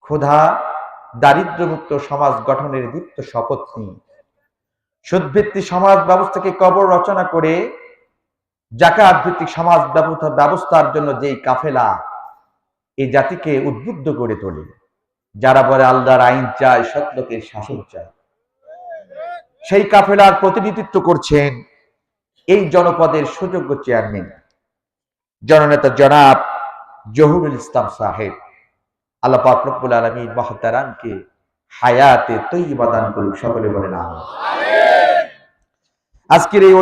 ক্ষুধা দারিদ্র্যমুক্ত সমাজ গঠনের দীপ্ত শপথ নিই। সুদভিত্তিক সমাজ ব্যবস্থাকে কবর রচনা করে জাকাত ভিত্তিক সমাজ ব্যবস্থার জন্য যেই কাফেলা এই জাতিকে উদ্বুদ্ধ করে তোলে, যারা বলে আল্লাহর আইন চায়, সৎ লোকের শাসন চায়, সেই কাফেলার প্রতিনিধিত্ব করছেন এই জনপদের সুযোগ্য চেয়ারম্যান জননেতা জনাব জহুরুল ইসলাম সাহেব। আল্লাহ পাক রব্বুল আলামিন মুহতারামকে হায়াতে তয়্যিবা দান করুন, সকলে বলেন আমিন। আজকের এই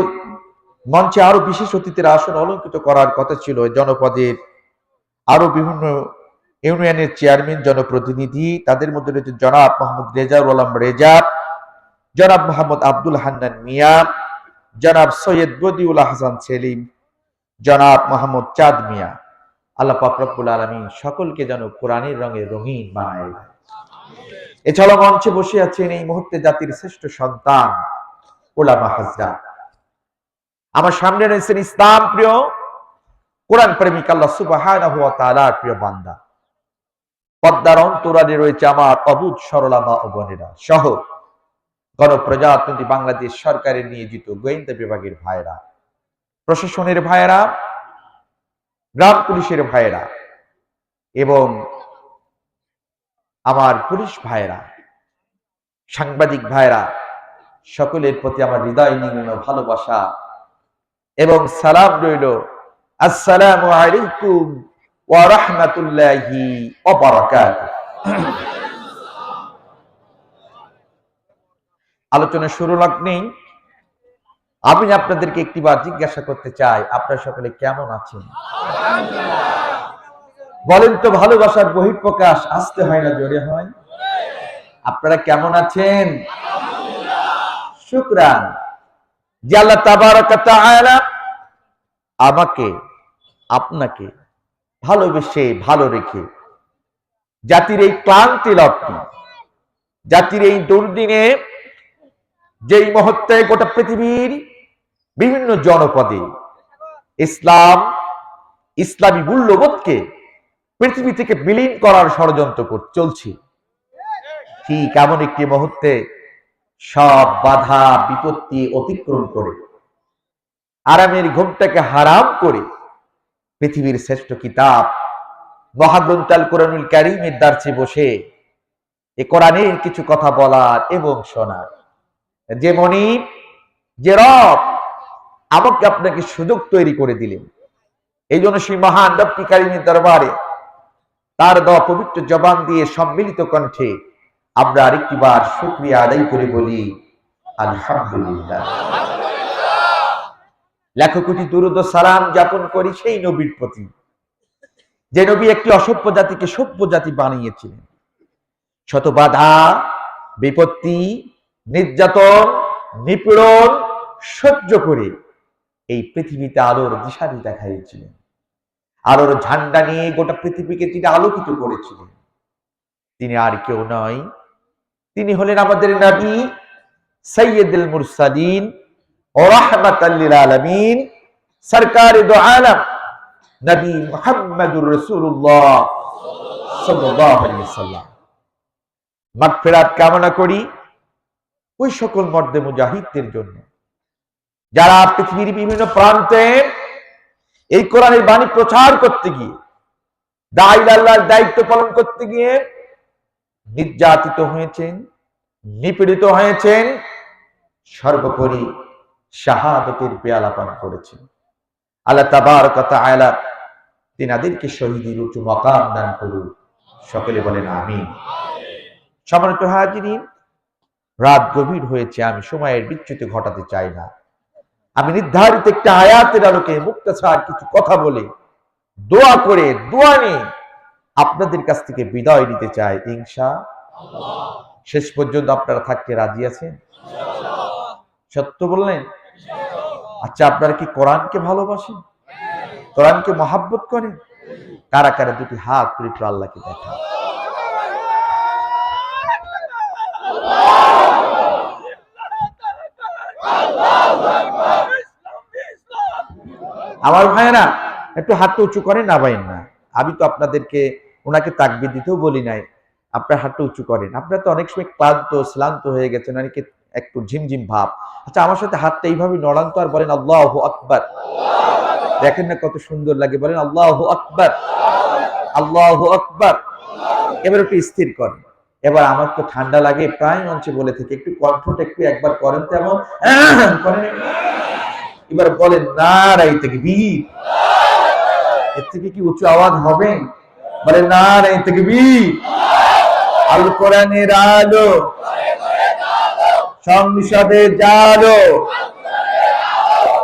মঞ্চে আরো বিশেষ অতিথির আসন অলঙ্কৃত করার কথা ছিল জনপদের আরো বিভিন্ন ইউনিয়নের চেয়ারম্যান, জনপ্রতিনিধি। তাদের মধ্যে রয়েছে জনাব মোহাম্মদ রেজাউল আলম রেজা, জনাব মোহাম্মদ আব্দুল হান্নান মিয়া, জনাব সৈয়দ বদিউল হাসান সেলিম, জনাব মোহাম্মদ চাঁদ মিয়া। আল্লাহ পাক রব্বুল আলামিন সকলকে যেন কোরআনের রঙে রঙিন বানায়। এছাড়া মঞ্চে বসে আছেন এই মুহূর্তে জাতির শ্রেষ্ঠ সন্তান উলামা হাজরাত। আমার সামনে রয়েছেন ইসলাম প্রিয়, কোরআন প্রেমিক, আল্লাহ সুবহানাহু ওয়া তাআলার প্রিয় বান্দা। পদ্মার অন্তরালে রয়েছে আমার অবুঝ সরলা মা ও বোনেরা সহ গণপ্রজাতন্ত্রী বাংলাদেশ সরকারের নিয়োজিত গোয়েন্দা বিভাগের ভাইরা, প্রশাসনের ভাইরা, গ্রাম পুলিশের ভাইরা এবং আমার পুলিশ ভাইরা, সাংবাদিক ভাইরা, সকলের প্রতি আমার হৃদয় নিংড় ভালোবাসা এবং সালাম রইল। আসসালামু আলাইকুম ওয়া রাহমাতুল্লাহি ওয়া বারাকাতুহু। আলোচনা শুরু লগ্নে আমি আপনাদেরকে একটিবার জিজ্ঞাসা করতে চাই, আপনারা সকলে কেমন আছেন? বলেন তো, ভালোবাসার বহিঃপ্রকাশ আসতে হয় না জোরে হয়? আপনারা কেমন আছেন? শুকরান যে আল্লাহ তাবারক ওয়া তাআলা আমাকে আপনাকে ভালোবেসে ভালো রেখে জাতির এই ক্লান্তি লগ্নে, জাতির এই দুর্দিনে, যেই মুহূর্তে গোটা পৃথিবীর বিভিন্ন জনপদে ইসলাম, ইসলামী মূল্যবোধকে পৃথিবী থেকে বিলীন করার ষড়যন্ত্র চলছে, ঠিক এমন একটি মুহূর্তে সব বাধা বিপত্তি অতিক্রম করে আরামের ঘুমটাকে হারাম করে পৃথিবীর শ্রেষ্ঠ কিতাব মহাগ্রন্থ আল কোরআনুল কারীমের দার্সে বসে এ কোরআনের কিছু কথা বলার এবং শোনার যে মনিব, যে রব আমাকে আপনাকে সুযোগ তৈরি করে দিলেন, এই জন্য সেই মহান রব্বি কারীমের দরবারে তার দেওয়া পবিত্র জবান দিয়ে সম্মিলিত কণ্ঠে আমরা আরেকটিবার শুকরিয়া আদায় করে বলি আলহামদুলিল্লাহ। লাখো কোটি দুরূদ ও সালাম যাপন করি সেই নবীর প্রতি, যে নবী একটি অসভ্য জাতিকে সভ্য জাতি বানিয়েছিলেন। শত বাধা বিপত্তি, নির্যাতন, নিপীড়ন সহ্য করে এই পৃথিবীতে আলোর দিশারি দেখাইছিলেন। আলোর ঝান্ডা নিয়ে গোটা পৃথিবীকে তিনি আলোকিত করেছিলেন। তিনি আর কেউ নয়, তিনি হলেন আমাদের নবী সাইয়্যিদুল মুরসালিন ও রাহমাতাল লিল আলামিন, সরকারে দো আলম নবী মুহাম্মদুর রাসূলুল্লাহ সাল্লাল্লাহু আলাইহি ওয়াসাল্লাম। মাগফিরাত কামনা করি ওই সকল মর্দে মুজাহিদদের জন্য যারা পৃথিবীর বিভিন্ন প্রান্তে এই কোরআনের বাণী প্রচার করতে গিয়ে, দাঈ আল্লাহর দায়িত্ব পালন করতে গিয়ে নির্যাতিত হয়েছেন, নিপীড়িত হয়েছেন, সর্বোপরি শাহাদাতের পেয়ালা পান করেছেন। আল্লাহ তাবারক ওয়া তাআলা তিনাদেরকে শহীদের উচ্চ মাকাম দান করুন, সকলে বলেন আমিন। সম্মানিত হাজিরিন, রাত গভীর হয়েছে, আমি সময়ের বিচ্যুতি ঘটাতে চাই না। আমি নির্ধারিত একটা আয়াতের আলোকে মুক্তাসার কিছু কথা বলে দোয়া করে দোয়া নিয়ে আপনাদের কাছ থেকে বিদায় নিতে চাই ইনশাআল্লাহ। শেষ পর্যন্ত আপনারা থাকতে রাজি আছেন? সত্য বললেন? আচ্ছা, আপনারা কি কোরআনকে ভালোবাসেন? কোরআনকে মহাব্বত করেন? কারা কারা দুটি হাত তুলে একটু আল্লাহকে দেখান। আমার ভাইয়েরা একটু হাত উঁচু করেন, না ভাই না, আমি তো আপনাদেরকে ওনাকে তাকবীর দিতেও বলি নাই, আপনার হাতটা উঁচু করেন। আপনারা তো অনেক সময় শ্রান্ত হয়ে গেছেন, অনেকে একটু ঝিমঝিম ভাব। আচ্ছা, আমার সাথে হাতটা এইভাবে নড়ান তো, আর বলেন আল্লাহু আকবার। দেখেন না কত সুন্দর লাগে, বলেন আল্লাহু আকবার, আল্লাহু আকবার। এবার একটু স্থির করেন। এবার আমার তো ঠান্ডা লাগে, প্রায় মঞ্চে বলে থেকে একটু কণ্ঠটা একটু একবার করেন তো এমন করেন। এবার বলেন নারায়ে তাকবীর। এর থেকে কি উঁচু আওয়াজ হবে? বলেন নারায়ে তাকবীর। আল কোরআনের আলো, সংসদে জালো,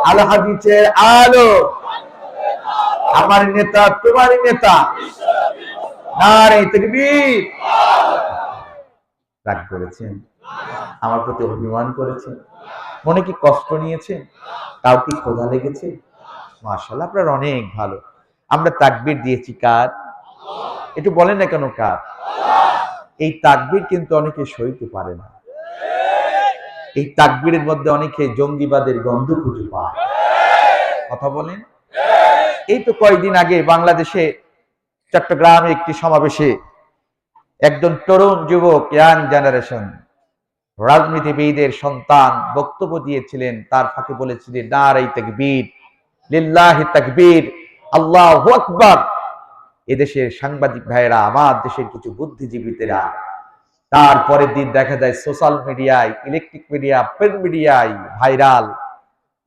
আল হাদিসের আলো, আমার নেতা তোমার নেতা, নারায়ে তাকবীর। রাগ করেছেন? আমার প্রতি অভিমান করেছেন? মনে কি কষ্ট নিয়েছেন? তাও কি ক্ষোধা লেগেছে? মাশাআল্লাহ, আপনারা অনেক ভালো। আমরা তাকবীর দিয়েছি কার? একটু বলেন না কেন কার? এই তাকবীর কিন্তু অনেকে সইতে পারে না। এই তাকবীরের মধ্যে অনেকে জঙ্গিবাদের গন্ধ খুঁজে পায়। কথা বলেন। এই তো কয়েকদিন আগে বাংলাদেশে চট্টগ্রামে একটি সমাবেশে একজন তরুণ যুবক, ইয়াং জেনারেশন, রাজনীতিবিদের সন্তান বক্তব্য দিয়েছিলেন। তার ফাঁকে বলেছিলেন নারায়ে তাকবীর, লিল্লাহি তাকবীর, আল্লাহু আকবার। এদেশের সাংবাদিক ভাইয়েরা, আমার দেশের কিছু বুদ্ধিজীবীরা, তারপরের দিন দেখা যায় সোশ্যাল মিডিয়ায়, ইলেকট্রিক মিডিয়া, প্রিন্ট মিডিয়ায় ভাইরাল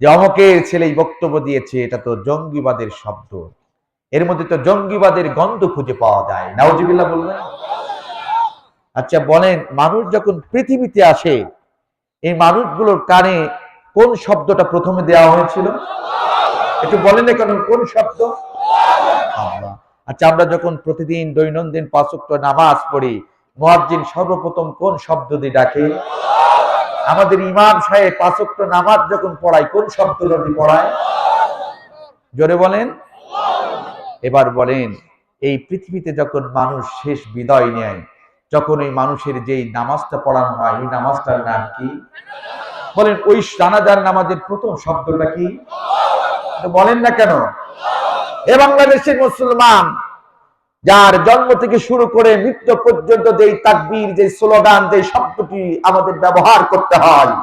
যে অমকের ছেলে বক্তব্য দিয়েছে, এটা তো জঙ্গিবাদের শব্দ, এর মধ্যে তো জঙ্গিবাদের গন্ধ খুঁজে পাওয়া যায়। নাউজুবিল্লাহ বলবেন। আচ্ছা বলেন, মানুষ যখন পৃথিবীতে আসে, এই মানুষগুলোর কানে কোন শব্দটা প্রথমে দেওয়া হয়েছিল? একটু বলেন না কেন, কোন শব্দ? আল্লাহ। আচ্ছা, আমরা যখন প্রতিদিন দৈনন্দিন 5 ওয়াক্ত নামাজ পড়ি, মুয়াজ্জিন সর্বপ্রথম কোন শব্দ দিয়ে ডাকে? আমাদের ইমাম সাহেব 5 ওয়াক্ত নামাজ যখন পড়ায়, কোন শব্দটা দিয়ে পড়ায়? জোরে বলেন। এবার বলেন, এই পৃথিবীতে যখন মানুষ শেষ বিদায় নেয়, যখন ওই মানুষের যেই নামাজটা পড়ানো হয়, এই নামাজটার নাম কি? বলেন, ওই জানাজার নামাজের প্রথম শব্দটা কি? বলেন না কেন? এ বাংলাদেশের মুসলমান, যার জন্ম থেকে শুরু করে মৃত্যু পর্যন্ত যেই তাকবীর, যে স্লোগান, যে শব্দটি আমাদের ব্যবহার করতে হয়,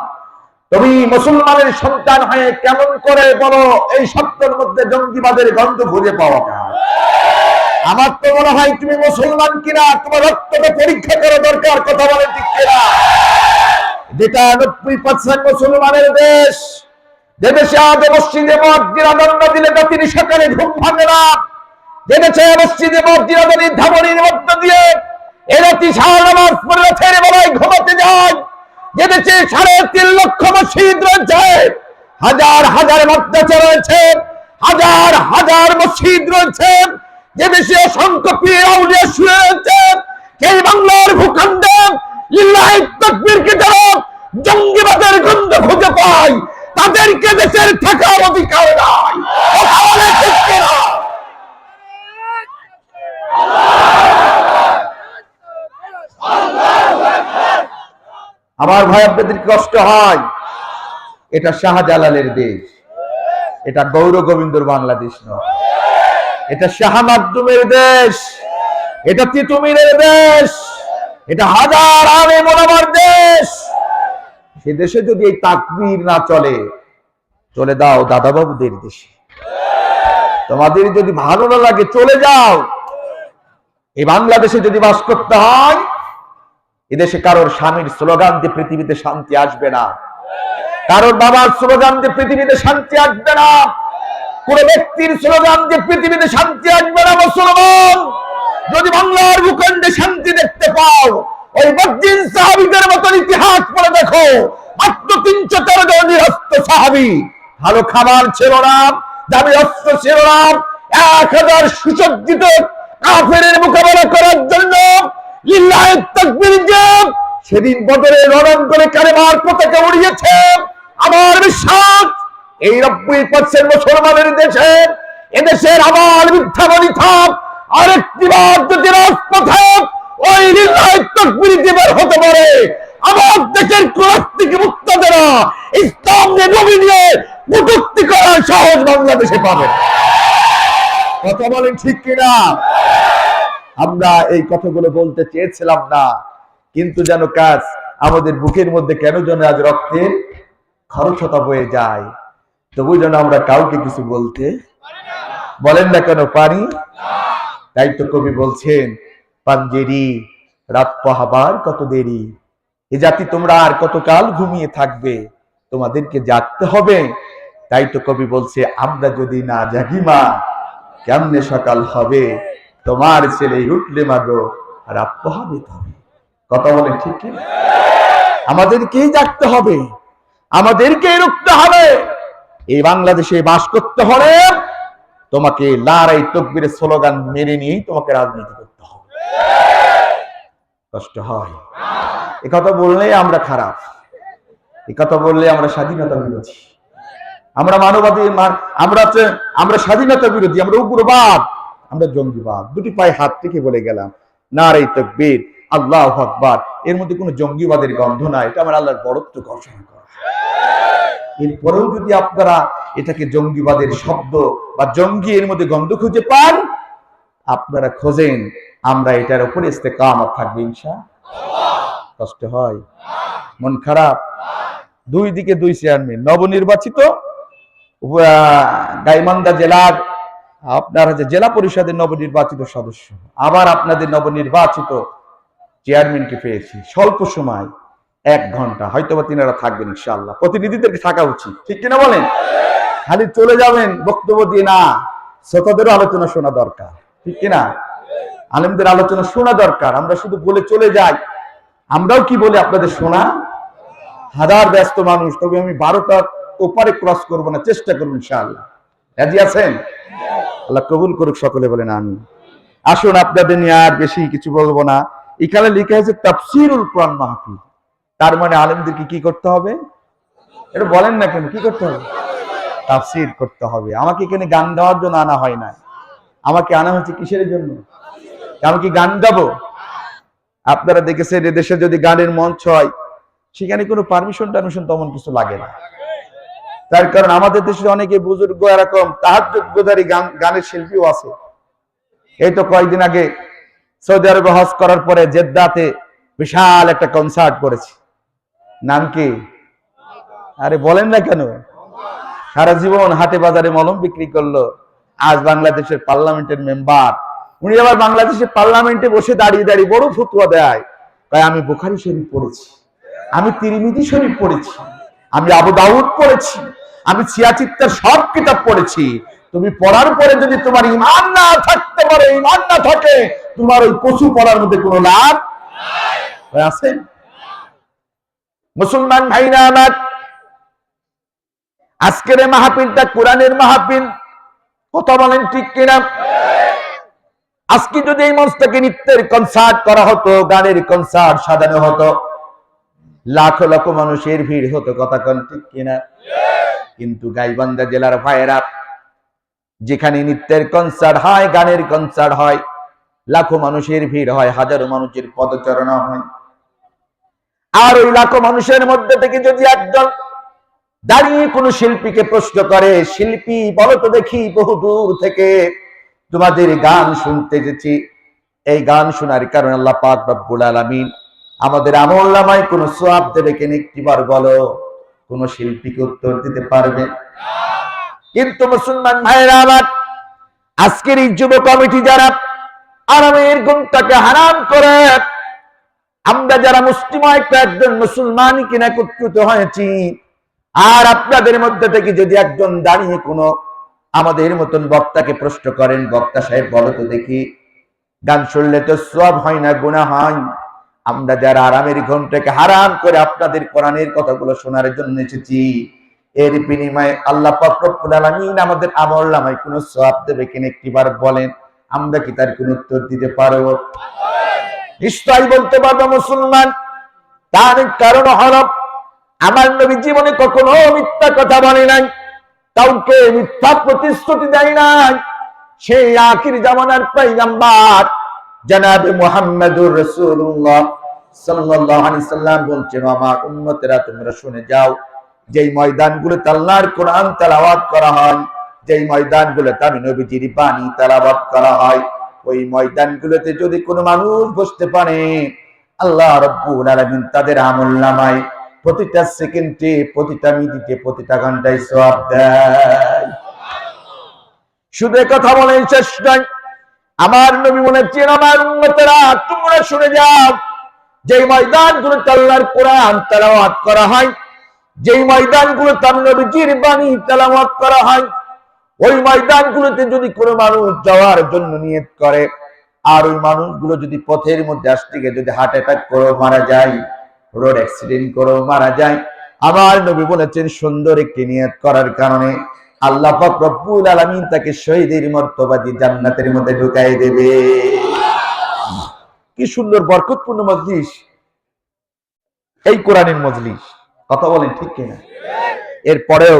তুমি মুসলমানের সন্তান হয়ে কেমন করে বলো এই শব্দের মধ্যে জঙ্গিবাদের গন্ধ খুঁজে পাওয়া যায়? আমার তো মনে হয় তুমি মুসলমান কিনা তোমার রক্তটা পরীক্ষা করা দরকার। কথা বলেন ঠিক কিনা? যেটা 90% মুসলমানের দেশ, যে দেশে আজ মসজিদে মুয়াজ্জিন আযান না দিলে রাত্রি সকালে ঘুম ভাঙে না, যে দেশে মসজিদে মুয়াজ্জিন আযানের ধামনির মধ্য দিয়ে এরাতি সারা নামাজ পড়ে রাতের বেলায় ঘুমাতে যায়, যে দেশে 3.5 লক্ষ মসজিদ রয়েছে, হাজার হাজার মাদ্রাসা রয়েছে, হাজার হাজার মসজিদ রয়েছে, যে দেশে অসংখ্য পীর আউলিয়া শুয়ে রয়েছে, এই বাংলার ভূখণ্ডে লিল্লাহি তাকবীরকে যারা জঙ্গিবাদের গন্ধ খুঁজে পায়, তাদেরকে দেশের থাকার অধিকার নাই। আমার ভাই, আপনাদের কষ্ট হয়? এটা শাহজালালের দেশ, এটা গৌর গোবিন্দর বাংলাদেশ নয়, এটা শাহ মাকদুমের দেশ, এটা তিতুমিরের দেশ, এটা হাজার আলেম ওলামার দেশ। সে দেশে যদি এই তাকবীর না চলে, চলে দাও দাদাবাবুদের দেশে। তোমাদের যদি ভালো না লাগে চলে যাও। এই বাংলাদেশে যদি বাস করতে হয়, এদেশে কারোর স্বামীর স্লোগান দিয়ে পৃথিবীতে শান্তি আসবে না, কারোর বাবার স্লোগান দিয়ে পৃথিবীতে শান্তি আসবে না, কোন ব্যক্তির স্লোগান দিয়ে পৃথিবীতে শান্তি আসবে না। মুসলমান, যদি বাংলার ভূখণ্ডে শান্তি দেখতে পাও, ওই বদ্দিন সাহাবীদের মতন ইতিহাস পড়ে দেখো। মাত্র 313 জন নিরস্ত্র সাহাবী, ভালো খাবার ছিল না, দামি অস্ত্র ছিল না, 1000 সুসজ্জিত কাফেরের মোকাবেলা করার জন্য লিল্লাহি তাকবীর যে সেদিন বদরে রণং করে কালেমার পতাকা উড়িয়েছে। আমার বিশ্বাস, এই 90% মুসলমানের দেশে, এদেশের আবার মিথ্যা বলিথা আরেকটি বার যদি রাজপথে ওই লিল্লাহি তাকবীর দিবার হতে পারে, আমার দেশের কুরাস্তিকে মুক্তাদেরা ইসলাম নিয়ে নবী নিয়ে কটূক্তি করার সাহস বাংলাদেশে পাবে। কথা বলেন ঠিক কিনা? আমরা এই কথাগুলো বলতে চেয়েছিলাম না, কিন্তু যেন কাজ আমাদের বুকের মধ্যে কেন যেন আজ রক্তের খরস্রোতা বয়ে যায়, তবু যেন আমরা কাউকে কিছু বলতে বলেন না কেন পারি। তাই তো কবি বলছেন, পাঞ্জেরি রাত পাহাবার কত দেরি, এ জাতি তোমরা আর কতকাল ঘুমিয়ে থাকবে, তোমাদেরকে জাগতে হবে। তাই তো কবি বলছে, আমরা যদি না জাগি মা কেমনে সকাল হবে, তোমার ছেলে উঠলে মাগো রাত পোহাবে তবে। কথা বলে ঠিক কি? আমাদেরকেই জাগতে হবে, আমাদেরকেই রুখতে হবে। এই বাংলাদেশে বাস করতে হলে তোমাকে লারাই তকবীরের স্লোগান মেনে নিয়েই তোমাকে রাজনীতি করতে হবে। কষ্ট হয় এ কথা বললেই আমরা খারাপ, এ কথা বললে আমরা স্বাধীনতা বিরোধী, আমরা মানববাদী, আমরা স্বাধীনতা বিরোধী, আমরা উগ্রবাদ, আমরা জঙ্গিবাদ। দুটি পায়ে হাত থেকে বলে গেলাম, নারে তাকবীর, আল্লাহু আকবার। এর মধ্যে কোনো জঙ্গিবাদের গন্ধ নাই, এটা আমার আল্লাহর বড়ত্ব ঘোষণা করা। এরপরেও যদি আপনারা এটাকে জঙ্গিবাদের শব্দ বা জঙ্গি এর মধ্যে গন্ধ খুঁজে পান, আপনারা খোঁজেন, আমরা এটার উপরে ইস্তেকামত থাকবে ইনশাআল্লাহ। কষ্ট হয়, মন খারাপ। দুই দিকে দুই চেয়ারম্যান নবনির্বাচিত, গাইবান্ধা জেলার আপনার জেলা পরিষদের নবনির্বাচিত সদস্য, আবার আপনাদের নবনির্বাচিত চেয়ারম্যানকে পেয়েছি স্বল্প সময়, 1 ঘন্টা, হয়তোবা তিনারা থাকবেন ইনশাআল্লাহ। প্রতিনিধিদেরকে থাকা উচিত, ঠিক কিনা বলেন? খালি চলে যাবেন বক্তব্য দিয়ে না, শ্রোতাদেরও আলোচনা শোনা দরকার, ঠিক কিনা? আলেমদের আলোচনা শোনা দরকার। আমরা শুধু বলে চলে যাই, আমরাও কি বলি আপনাদের শোনা। হাজার ব্যস্ত মানুষ, তবে আমি 12টার ওপারে ক্রস করব না, চেষ্টা করব ইনশাআল্লাহ। রাজি আছেন? আল্লাহ কবুল করুক, সকলে বলেন আমিন। আসুন, আপনাদের নিয়ে আর বেশি কিছু বলবো না। এখানে লেখা আছে তাফসীরুল কোরআন মাহফিল, তার মানে আলেমদেরকে কি করতে হবে? এটা বলেন না কেন, কি করতে হবে? তাফসীর করতে হবে। আমাকে এখানে গান গাওয়ার জন্য আনা হয় না, আমাকে আনা হচ্ছে কিসের জন্য? আমি কি গান গাবো? আপনারা দেখেছেন এদেশে যদি গানের মঞ্চ হয়, সেখানে কোনো পারমিশন তেমন কিছু লাগে না। তার কারণ আমাদের দেশে অনেকে বুজুর্গ এরকম তাহাজ্জুদ গুজারি গানের শিল্পীও আছে। এই তো কয়েকদিন আগে সৌদি আরবে হজ করার পরে জেদ্দাতে বিশাল একটা কনসার্ট করেছে, নাম কি? আরে বলেন না কেন? সারা জীবন হাটে বাজারে মলম বিক্রি করলো, আজ বাংলাদেশের পার্লামেন্টের মেম্বার। উনি আবার বাংলাদেশের পার্লামেন্টে বসে দাঁড়িয়ে দাঁড়িয়ে বড় ফতোয়া দেয়, তাই আমি বুখারী শরীফ পড়েছি, আমি তিরমিজি শরীফ পড়েছি, আমি আবু দাউদ পড়েছি, আমি সিয়াচিত্তার সব কিতাব পড়েছি। তুমি পড়ার পরে যদি তোমার ঈমান না থাকতে পারে, ঈমান না থাকে, তোমার ওই কচু পড়ার মধ্যে কোনো লাভ আছে? মুসলমান ভাইরা আমার, আজকের এই মাহফিলটা কোরআনের মাহফিল, কথা বলেন ঠিক কিনা? আজকে যদি এই মঞ্চটাকে নৃত্যের কনসার্ট করা হতো, গানের কনসার্ট সাজানো হতো, লাখ লাখ মানুষের ভিড় হতো, কথা কন ঠিক কিনা? কিন্তু গাইবান্ধা জেলার ভাইয়েরা, যেখানে নৃত্যের কনসার্ট হয়, গানের কনসার্ট হয়, লাখো মানুষের ভিড় হয়, হাজারো মানুষের পদচারণা হয়, আর ওই লাখো মানুষের মধ্যে থেকে যদি একজন দাঁড়িয়ে কোনো শিল্পীকে প্রশ্ন করে, শিল্পী বলো তো দেখি, বহু দূর থেকে তোমাদের গান শুনতে এসেছি, এই গান শোনার কারণে আল্লাহ পাক রব্বুল আলামিন আমাদের আমলনামায় কোন সওয়াব দেবে কিনা একটিবার বলো? কোন শিল্পীকে উত্তর দিতে পারবে? কিন্তু মুসলমান ভাইরা আমার, আজকের এই যুব কমিটি যারা আরামের ঘুমটাকে হারাম করে, আমরা যারা মুসলিম একজন মুসলমান কিনা একত্রিত হয়েছি, আর আপনাদের মধ্যে থেকে যদি একজন দাঁড়িয়ে কোনো আমাদের মতন বক্তাকে প্রশ্ন করেন, বক্তা সাহেব বলো তো দেখি, গান শুনলে তো সওয়াব হয় না, গুনাহ হয়, আমরা যারা আরামের ঘুমটাকে হারাম করে আপনাদের কোরআনের কথাগুলো শোনার জন্য এসেছি, এর বিনিময়ে আল্লাহ পাক রব্বুল আলামিন আমাদের আমলনামায় কোনো সওয়াব দেবে কিনা একটিবার বলেন? আমরা কি তার কোনো উত্তর দিতে পারবো? নিশ্চয়ই বলতে পারবো মুসলমান। তার কারণ হলো, আমার নবী জীবনে কখনো মিথ্যা কথা বলে নাই, কাউকে মিথ্যা প্রতিশ্রুতি দেয় নাই। সেই আখির জামানার পয়গম্বর জনাবে মুহাম্মদুর রাসূলুল্লাহ সাল্লাল্লাহু আলাইহি সাল্লাম বলছেন, আমার উম্মতেরা তোমরা শুনে যাও, যেই ময়দানগুলোতে আল্লাহর কোরআন তেলাওয়াত করা হয়, যেই ময়দানগুলোতে আমি নবীজির বাণী তেলাওয়াত করা হয়, ওই ময়দানগুলোতে যদি কোনো মানুষ বসতে পারে, আল্লাহ রাব্বুল আলামিন তাদের আমলনামায় প্রতিটা সেকেন্ডে, প্রতিটা মিনিটে, প্রতিটা ঘন্টায় সওয়াব দেয়। শুধু কথা বলেন শেষ নয়, আমার নবী বলেছেন, আমার উম্মতেরা তোমরা শুনে যাও, যেই ময়দানগুলোতে আল্লাহর কোরআন তেলাওয়াত করা হয়, যেই ময়দানগুলোতে আমি নবীজির বাণী তেলাওয়াত করা হয়, ওই ময়দানগুলোতে যদি কোনো মানুষ যাওয়ার জন্য নিয়ত করে, আর ওই মানুষগুলো যদি পথের মধ্যে আসতে গিয়ে যদি হার্ট অ্যাটাক করে মারা যায়, রোড অ্যাক্সিডেন্ট করে মারা যায়, আমার নবী বলেছেন সুন্দর একটি নিয়ত করার কারণে আল্লাহ পাক রব্বুল আলামিন তাকে শহীদের মর্তবা দিয়ে জান্নাতের মধ্যে ঢুকাই দেবে। কি সুন্দর বরকতপূর্ণ মজলিস এই কোরআনের মজলিস, কথা বলেন ঠিক কিনা? এরপরেও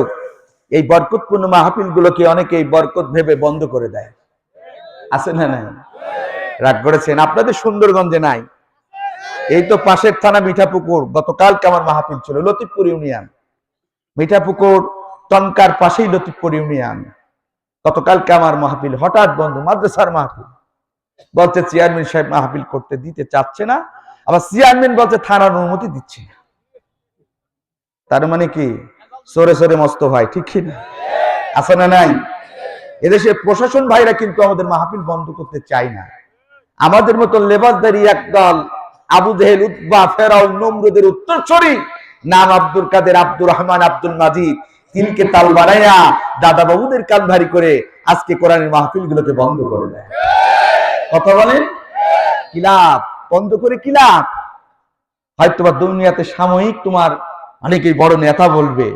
এই বরকতপূর্ণ মাহফিল গুলোকে অনেকে এই বরকত ভেবে বন্ধ করে দেয়, আছে না? নাই? রাগ করেছেন? আপনাদের সুন্দরগঞ্জে নাই? এই তো পাশের থানা মিঠাপুকুর, গতকালকে আমার মাহফিল ছিল, লতিফপুর ইউনিয়ন, মিঠাপুকুর তনকার পাশেই লতিফপুর ইউনিয়ন। গতকালকে আমার মাহফিল হঠাৎ বন্ধ, মাদ্রাসার মাহফিল, বলছে চেয়ারম্যান সাহেব মাহফিল করতে দিতে চাচ্ছে না, আবার চেয়ারম্যান বলছে থানার অনুমতি দিচ্ছে না। তার মানে কি সরে সরে মস্ত হয়, ঠিক কিনা? আছে না নাই? এদেশে প্রশাসন ভাইরা কিন্তু আমাদের মাহফিল বন্ধ করতে চায় না। আমাদের মতো লেবাসদারি একদল আবু জেহেল, উতবা, ফেরাউন, নমরুদের উত্তরসূরি, নাম আব্দুল কাদের, আব্দুর রহমান, আব্দুল মাজিদ, তিলকে তাল বানাইয়া দাদা বাবুদের কান ভারী করে আজকে কোরআনের মাহফিল গুলোকে বন্ধ করে দেয়। কথা বলেন, কি লাভ? বন্ধ করে কি লাভ? হয়তো বা দুনিয়াতে সাময়িক তোমার অনেকেই বড় নেতা বলবে,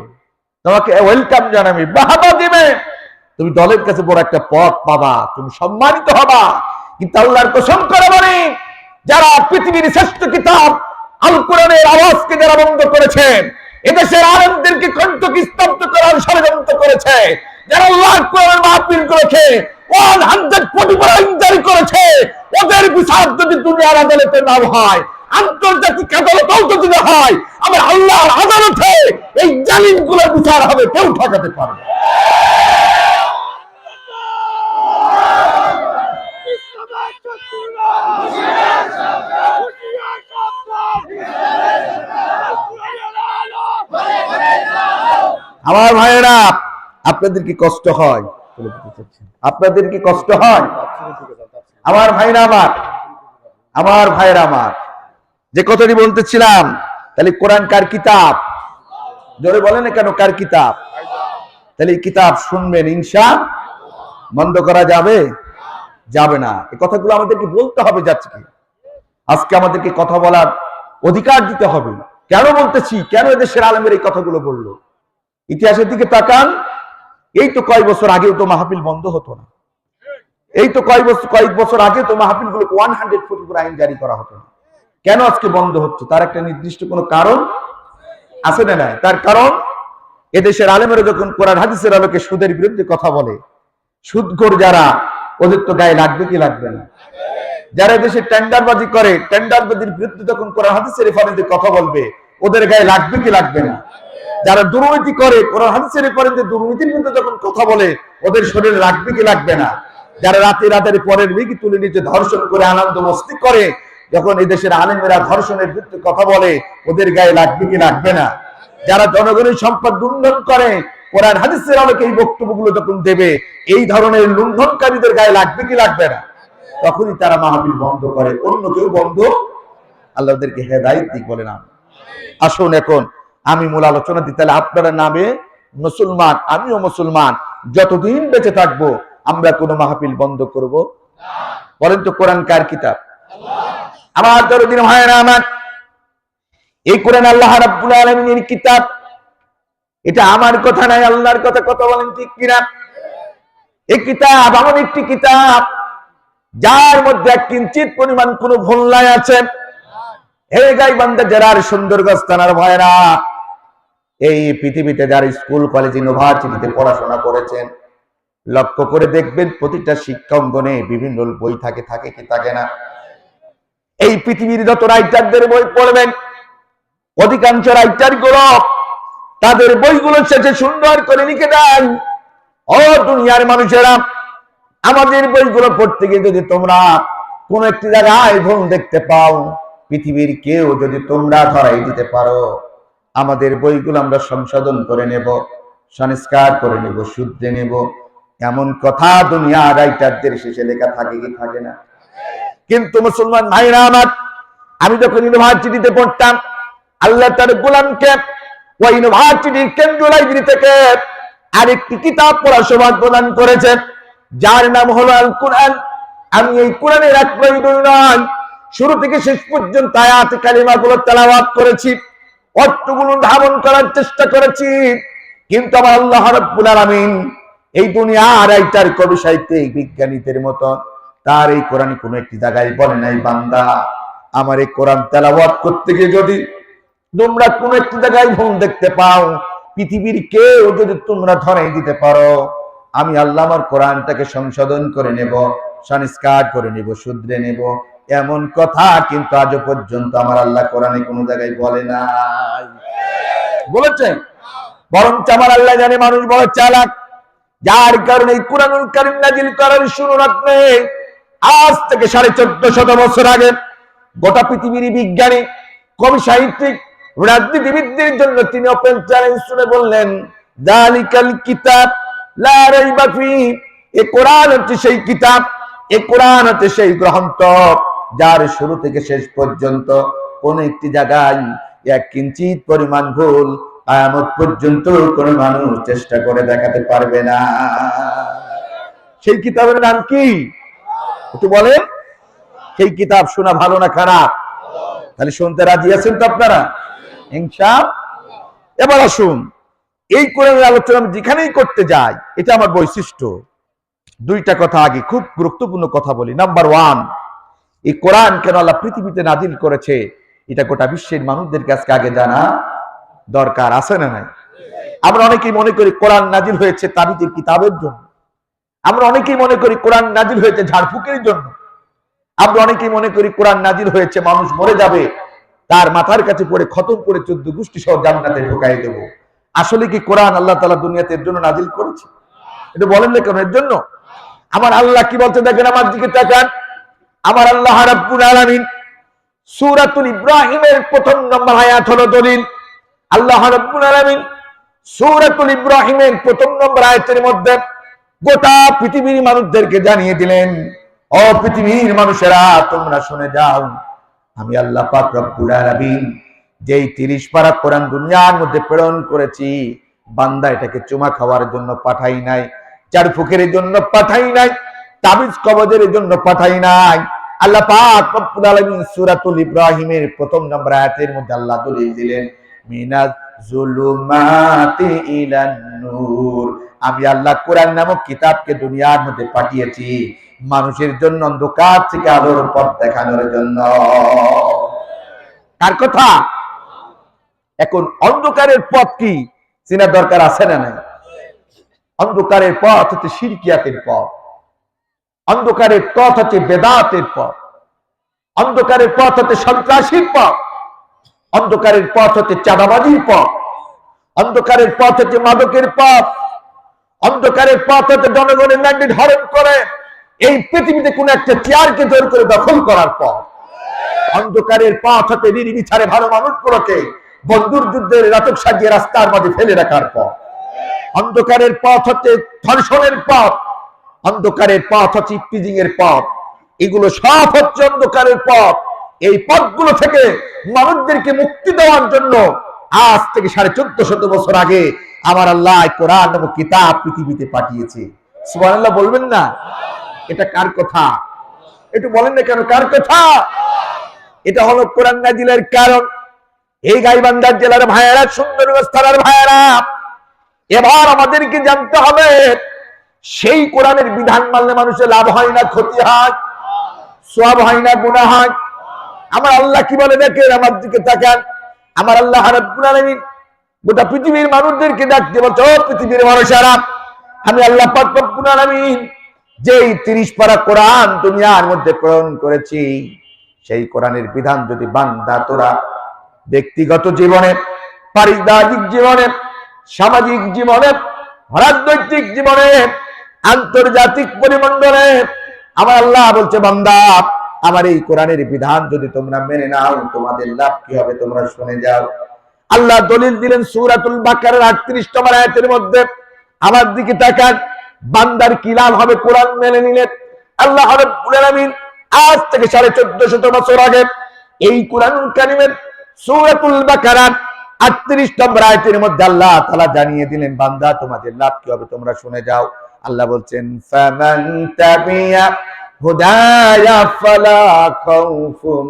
তোমাকে ওয়েলকাম জানাবে, বাহবা দিবে, তুমি দলের কাছে বড় একটা পদ পাবা, তুমি সম্মানিত হবা। কিন্তু আল্লাহর কসম করে বলি, যারা পৃথিবীর শ্রেষ্ঠ কিতাব আল কোরআনের আওয়াজকে যারা বন্ধ করেছে, এদেশের আলেমদেরকে কণ্ঠকে স্তব্ধ করার ষড়যন্ত্র করেছে, যারা আল্লাহর কোরআনের মাহফিল করেছে, 100 জারি করেছে, ওদের বিচার যদি দুনিয়ার আদালতে না হয়, আন্তর্জাতিক আদালতেও যদি না হয়, আমার আল্লাহর আদালতে এই জালিমগুলোর বিচার হবে, কেউ ঠকাতে পারবে। আমার ভাইয়েরা, আপনাদের কি কষ্ট হয়? আপনাদের কি কষ্ট হয়? আমার ভাইরা আমার ভাইরা আমার, যে কথাটি বলতেছিলাম, তাহলে কোরআন কার কিতাব? জোরে বলেন না কেন, কার কিতাব? তাহলে এই কিতাব শুনবেন, ইনশাআল্লাহ বন্ধ করা যাবে? যাবে না। এই কথাগুলো আমাদেরকে বলতে হবে। যাচ্ছে কি আজকে আমাদেরকে কথা বলার অধিকার দিতে হবে। কেন বলতেছি, কেন এদেশের আলেমের এই কথাগুলো বললো? ইতিহাসের দিকে তাকান, এই তো কয়েক বছর আগেও তো মাহফিল বন্ধ হতো না। এই তো কয়েক বছর আগে তো মাহফিল গুলোকে 144 আইন জারি করা হতো না। কেন আজকে বন্ধ হচ্ছে? তার একটা নির্দিষ্ট কোনো কারণ আছে না? নাই? তার কারণ, এদেশের আলেমেরা যখন কোরআন হাদিসের আলোকে সুদের বিরুদ্ধে কথা বলে, সুদখোর যারা, ওদের তো গায়ে লাগবে কি লাগবে না? যারা দেশে টেন্ডারবাজি করে, টেন্ডারবাজির বিরুদ্ধে যখন কোরআন হাদিসের রেফারেন্সে কথা বলবে, ওদের গায়ে লাগবে কি লাগবে না? যারা দুর্নীতি করে, কোরআন হাদিসের রেফারেন্সে দুর্নীতির বিরুদ্ধে যখন কথা বলে, ওদের শরীরে লাগবে কি লাগবে না? যারা রাতের পরের বিঘি তুলে নিচে ধর্ষণ করে আনন্দ মস্তি করে, যখন এই দেশের আলেমেরা ধর্ষণের বিরুদ্ধে কথা বলে, ওদের গায়ে লাগবে কি লাগবে না? যারা জনগণের সম্পদ লুণ্ঠন করে, কোরআন হাদিসের আলোকে এই বক্তব্যগুলো যখন দেবে, এই ধরনের লুণ্ঠনকারীদের গায়ে লাগবে কি লাগবে না? তখনই তারা মাহফিল বন্ধ করে, অন্য কেউ বন্ধ। আল্লাহ ওদেরকে হেদায়েত দিক, বলে না। আসুন এখন আমি মূল আলোচনা দিই। তাহলে আপনারা নামে মুসলমান, আমিও মুসলমান, যতদিন বেঁচে থাকবো আমরা কোনো মাহফিল বন্ধ করব না। বলেন তো, কোরআন কার কিতাব? আমার দরদিন ভাইরা আমার, এই কোরআন আল্লাহ রাব্বুল আলামিনের কিতাব। এটা আমার কথা নাই, আল্লাহর কথা। কথা বলেন ঠিক কিনা? এই কিতাব এমন একটি কিতাব যার মধ্যে এক কিঞ্চিত পরিমাণ কোনো ভুল নাই আছে। হে গাইবান্ধা জেলার সুন্দরগঞ্জ থানার ভাইরা, এই পৃথিবীতে যারা স্কুল, কলেজ, ইউনিভার্সিটিতে পড়াশোনা করেছেন, লক্ষ্য করে দেখবেন প্রতিটা শিক্ষা অঙ্গনে বিভিন্ন বই থাকে কি থাকে না? এই পৃথিবীর যত রাইটারদের বই পড়বেন, অধিকাংশ রাইটার গুলো তাদের বইগুলো শেষে সুন্দর করে লিখে দেন, ও দুনিয়ার মানুষেরা, আমাদের বইগুলো পড়তে গিয়ে যদি তোমরা কোন একটি জায়গায় ভুল দেখতে পাও, পৃথিবীর কেউ যদি তোমরা ধরাই দিতে পারো, আমাদের বইগুলো আমরা সংশোধন করে নেব, সংস্কার করে নেব, শুদ্ধে নেব। এমন কথা দুনিয়া রাইটারদের শেষে লেখা থাকে কি থাকে না? কিন্তু মুসলমান ভাইরা আমার, আমি যখন ইউনিভার্সিটিতে পড়তাম, আল্লাহ তার গোলামকে ওই ইউনিভার্সিটির কেন্দ্রীয় লাইব্রেরি থেকে আরেকটি কিতাব পড়ার সৌভাগ্য প্রদান করেছেন, যার নাম হলো আল কোরআন। আমি এই কোরআনের এক নয়, শুরু থেকে শেষ পর্যন্ত আয়াত কালিমাগুলো তেলাওয়াত করেছি, অর্থগুলো ধারণ করার চেষ্টা করেছি। কিন্তু আমার আল্লাহ রাব্বুল আলামিন এই দুনিয়ার রাইটার, কবি, সাহিত্যিক, বিজ্ঞানীদের মতো তার এই কোরআনে কোনো একটি জায়গায় বলে নাই, বান্দা আমার এই কোরআন তেলাওয়াত করতে গিয়ে যদি তোমরা কোন একটি জায়গায় ভুল দেখতে পাও, পৃথিবীর কেউ যদি তোমরা ধরাই দিতে পারো, আমি আল্লাহ আমার কোরআনটাকে সংশোধন করে নেব, সংস্কার করে নেব, শুধরে নেব। এমন কথা কিন্তু আজও পর্যন্ত আমার আল্লাহ কোরআনে কোনো জায়গায় বলে নাই। বলেছে? বরঞ্চ আমার আল্লাহ জানে মানুষ বড় চালাক, যার কারণে এই কুরআনুল কারীম নাজিল করার শুরু রাখলে আজ থেকে 1450 বছর আগে গোটা পৃথিবীর বিজ্ঞানী, কবি, সাহিত্যিক, রাজনীতিবিদদের জন্য তিনি ওপেন চ্যালেঞ্জ শুনে বললেন, যালিকাল কিতাব লা রাইবা ফিহি, এই কোরআন হচ্ছে সেই কিতাব, এই কোরআন হচ্ছে সেই গ্রন্থ যার শুরু থেকে শেষ পর্যন্ত কোন একটি জায়গায় এক কিঞ্চিত পরিমাণ ভুল কিয়ামত পর্যন্ত কোন মানুষ চেষ্টা করে দেখাতে পারবে না। সেই কিতাবের নাম কি একটু বলেন? সেই কিতাব শোনা ভালো না খারাপ? তাহলে শুনতে রাজি আছেন তো আপনারা? ইনশাআল্লাহ। এবার আসুন, এই কোরআনের আলোচনা আমি যেখানেই করতে যাই, এটা আমার বৈশিষ্ট্য। দুইটা কথা আগে খুব গুরুত্বপূর্ণ কথা বলি। নাম্বার 1, এই কোরআন কেন আল্লাহ পৃথিবীতে নাজিল করেছে, এটা গোটা বিশ্বের মানুষদের কাছে আগে জানা দরকার, আছে না নাই? আমরা অনেকেই মনে করি কোরআন নাজিল হয়েছে তাবিজের কিতাবের জন্য, আমরা অনেকেই মনে করি কোরআন নাজিল হয়েছে ঝাড়ফুঁকের জন্য, আমরা অনেকেই মনে করি কোরআন নাজিল হয়েছে মানুষ মরে যাবে তার মাথার কাছে পড়ে খতম করে 14 গোষ্ঠী সহ জান্নাতে ঢোকাই দেব। আসলে কি কোরআন আল্লাহ তাআলা দুনিয়াতে এর জন্য নাজিল করেছে? এটা বলেন না কেন এর জন্য? আমার আল্লাহ কি বলতে দেখেন, আমার দিকে তাকান। আমার আল্লাহ রাব্বুল আলামিন সূরাতুল ইব্রাহিমের 1 নম্বর আয়াত হলো দলিল। আল্লাহ রাব্বুল আলামিন সূরাতুল ইব্রাহিমের 1 নম্বর আয়াতের মধ্যে গোটা পৃথিবীর মানুষদেরকে জানিয়ে দিলেন, ও পৃথিবীর মানুষেরা তোমরা শুনে যাও, আমি আল্লাহ পাক রব্বুল আলামিন যেই 30 পারা কোরআন দুনিয়ার মধ্যে প্রেরণ করেছি, বান্দা এটাকে চুমা খাওয়ার জন্য পাঠাই নাই, ঝাড়ফুঁকের জন্য পাঠাই নাই, তাবিজ কবজের জন্য পাঠাই নাই। আল্লাহ পাক রব্বুল আলামিন সূরাতুল ইব্রাহিমের 1 নম্বর আয়াতের মধ্যে আল্লাহ দলিল দিলেন, মিনাজ জুলুমাতি ইলান নূর, আমি আল্লাহ কোরআন নামক কিতাবকে দুনিয়ার মধ্যে পাঠিয়েছি মানুষের জন্য অন্ধকার থেকে আলোর পথ দেখানোর জন্য। কার কথা? এখন অন্ধকারের পথ কি চেনার দরকার আছে না নাই? অন্ধকারের পথ হচ্ছে শিরকিয়াতের পথ, অন্ধকারের পথ হচ্ছে বেদাতের পথ, অন্ধকারের পথ হচ্ছে সন্ত্রাসীর পথ, অন্ধকারের পথ হচ্ছে চাঁদাবাজির পথ, অন্ধকারের পথ হচ্ছে মাদকের পথ, অন্ধকারের পথ হচ্ছে জনগণের ম্যান্ডেট হরণ করে এই পৃথিবীতে কোন একটা চেয়ারকে জোর করে দখল করার পথ। অন্ধকারের পথ হচ্ছে নির্বিচারে ভালো মানুষগুলোকে বন্দুক যুদ্ধের নাটক সাজিয়ে রাস্তার মাঝে ফেলে রাখার পথ। অন্ধকারের পথ হচ্ছে ধর্ষণের পথ, অন্ধকারের পথ হচ্ছে ইপটিজিং এর পথ। এগুলো সব হচ্ছে অন্ধকারের পথ। এই পথগুলো থেকে মানুষদেরকে মুক্তি দেওয়ার জন্য আজ থেকে 1450 বছর আগে আমার আল্লাহ কোরআন নামক কিতাব পৃথিবীতে পাঠিয়েছে। সুবহানাল্লাহ বলবেন না? এটা কার কথা? একটু বলেন না কেন কার কথা? এটা হলো কোরআন নাজিলের কারণ। এই গাইবান্ধা জেলার ভাইয়েরা, সুন্দরগঞ্জ থানার ভাইয়েরা, এবার আমাদেরকে জানতে হবে সেই কোরআনের বিধান মানলে মানুষের লাভ হয় না ক্ষতি হয়, সওয়াব হয় না গুনাহ হয়? আমার আল্লাহ কি বলে দেখেন, আমার দিকে তাকান। আমার আল্লাহ রাব্বুল আলামিন গোটা পৃথিবীর মানুষদেরকে ডাকতে বলছে, ও পৃথিবীর মানুষেরা, আমি আল্লাহ পাক রব্বুল আলামিন যেই 30 পারা কোরআন দুনিয়ার মধ্যে প্রেরণ করেছি, সেই কোরআনের বিধান যদি বান্দা তোরা ব্যক্তিগত জীবনে, পারিবারিক জীবনে, সামাজিক জীবনে, রাজনৈতিক জীবনে আন্তর্জাতিক পরিমণ্ডলে আমার আল্লাহ বলছে, বান্দা আমার এই কোরআনের বিধান যদি তোমরা মেনে নাও তোমাদের লাভ কি হবে তোমরা শুনে যাও। আল্লাহ দলিল দিলেন সূরাতুল বাকারার 38 নম্বর আয়াতের মধ্যে। আমার দিকে তাকান, বান্দার কি লাভ হবে কোরআন মেনে নিলে? আল্লাহ রাব্বুল আলামিন আজ থেকে 1450 বছর আগে এই কোরআনুল কারীমের সূরাতুল বাকারার 38 নম্বর আয়াতের মধ্যে আল্লাহ তাআলা জানিয়ে দিলেন, বান্দা তোমাদের লাভ কি হবে তোমরা শুনে যাও। আল্লাহ বলছেন, ফামান তাবিয়া হুদায়া ফালা খাউফুন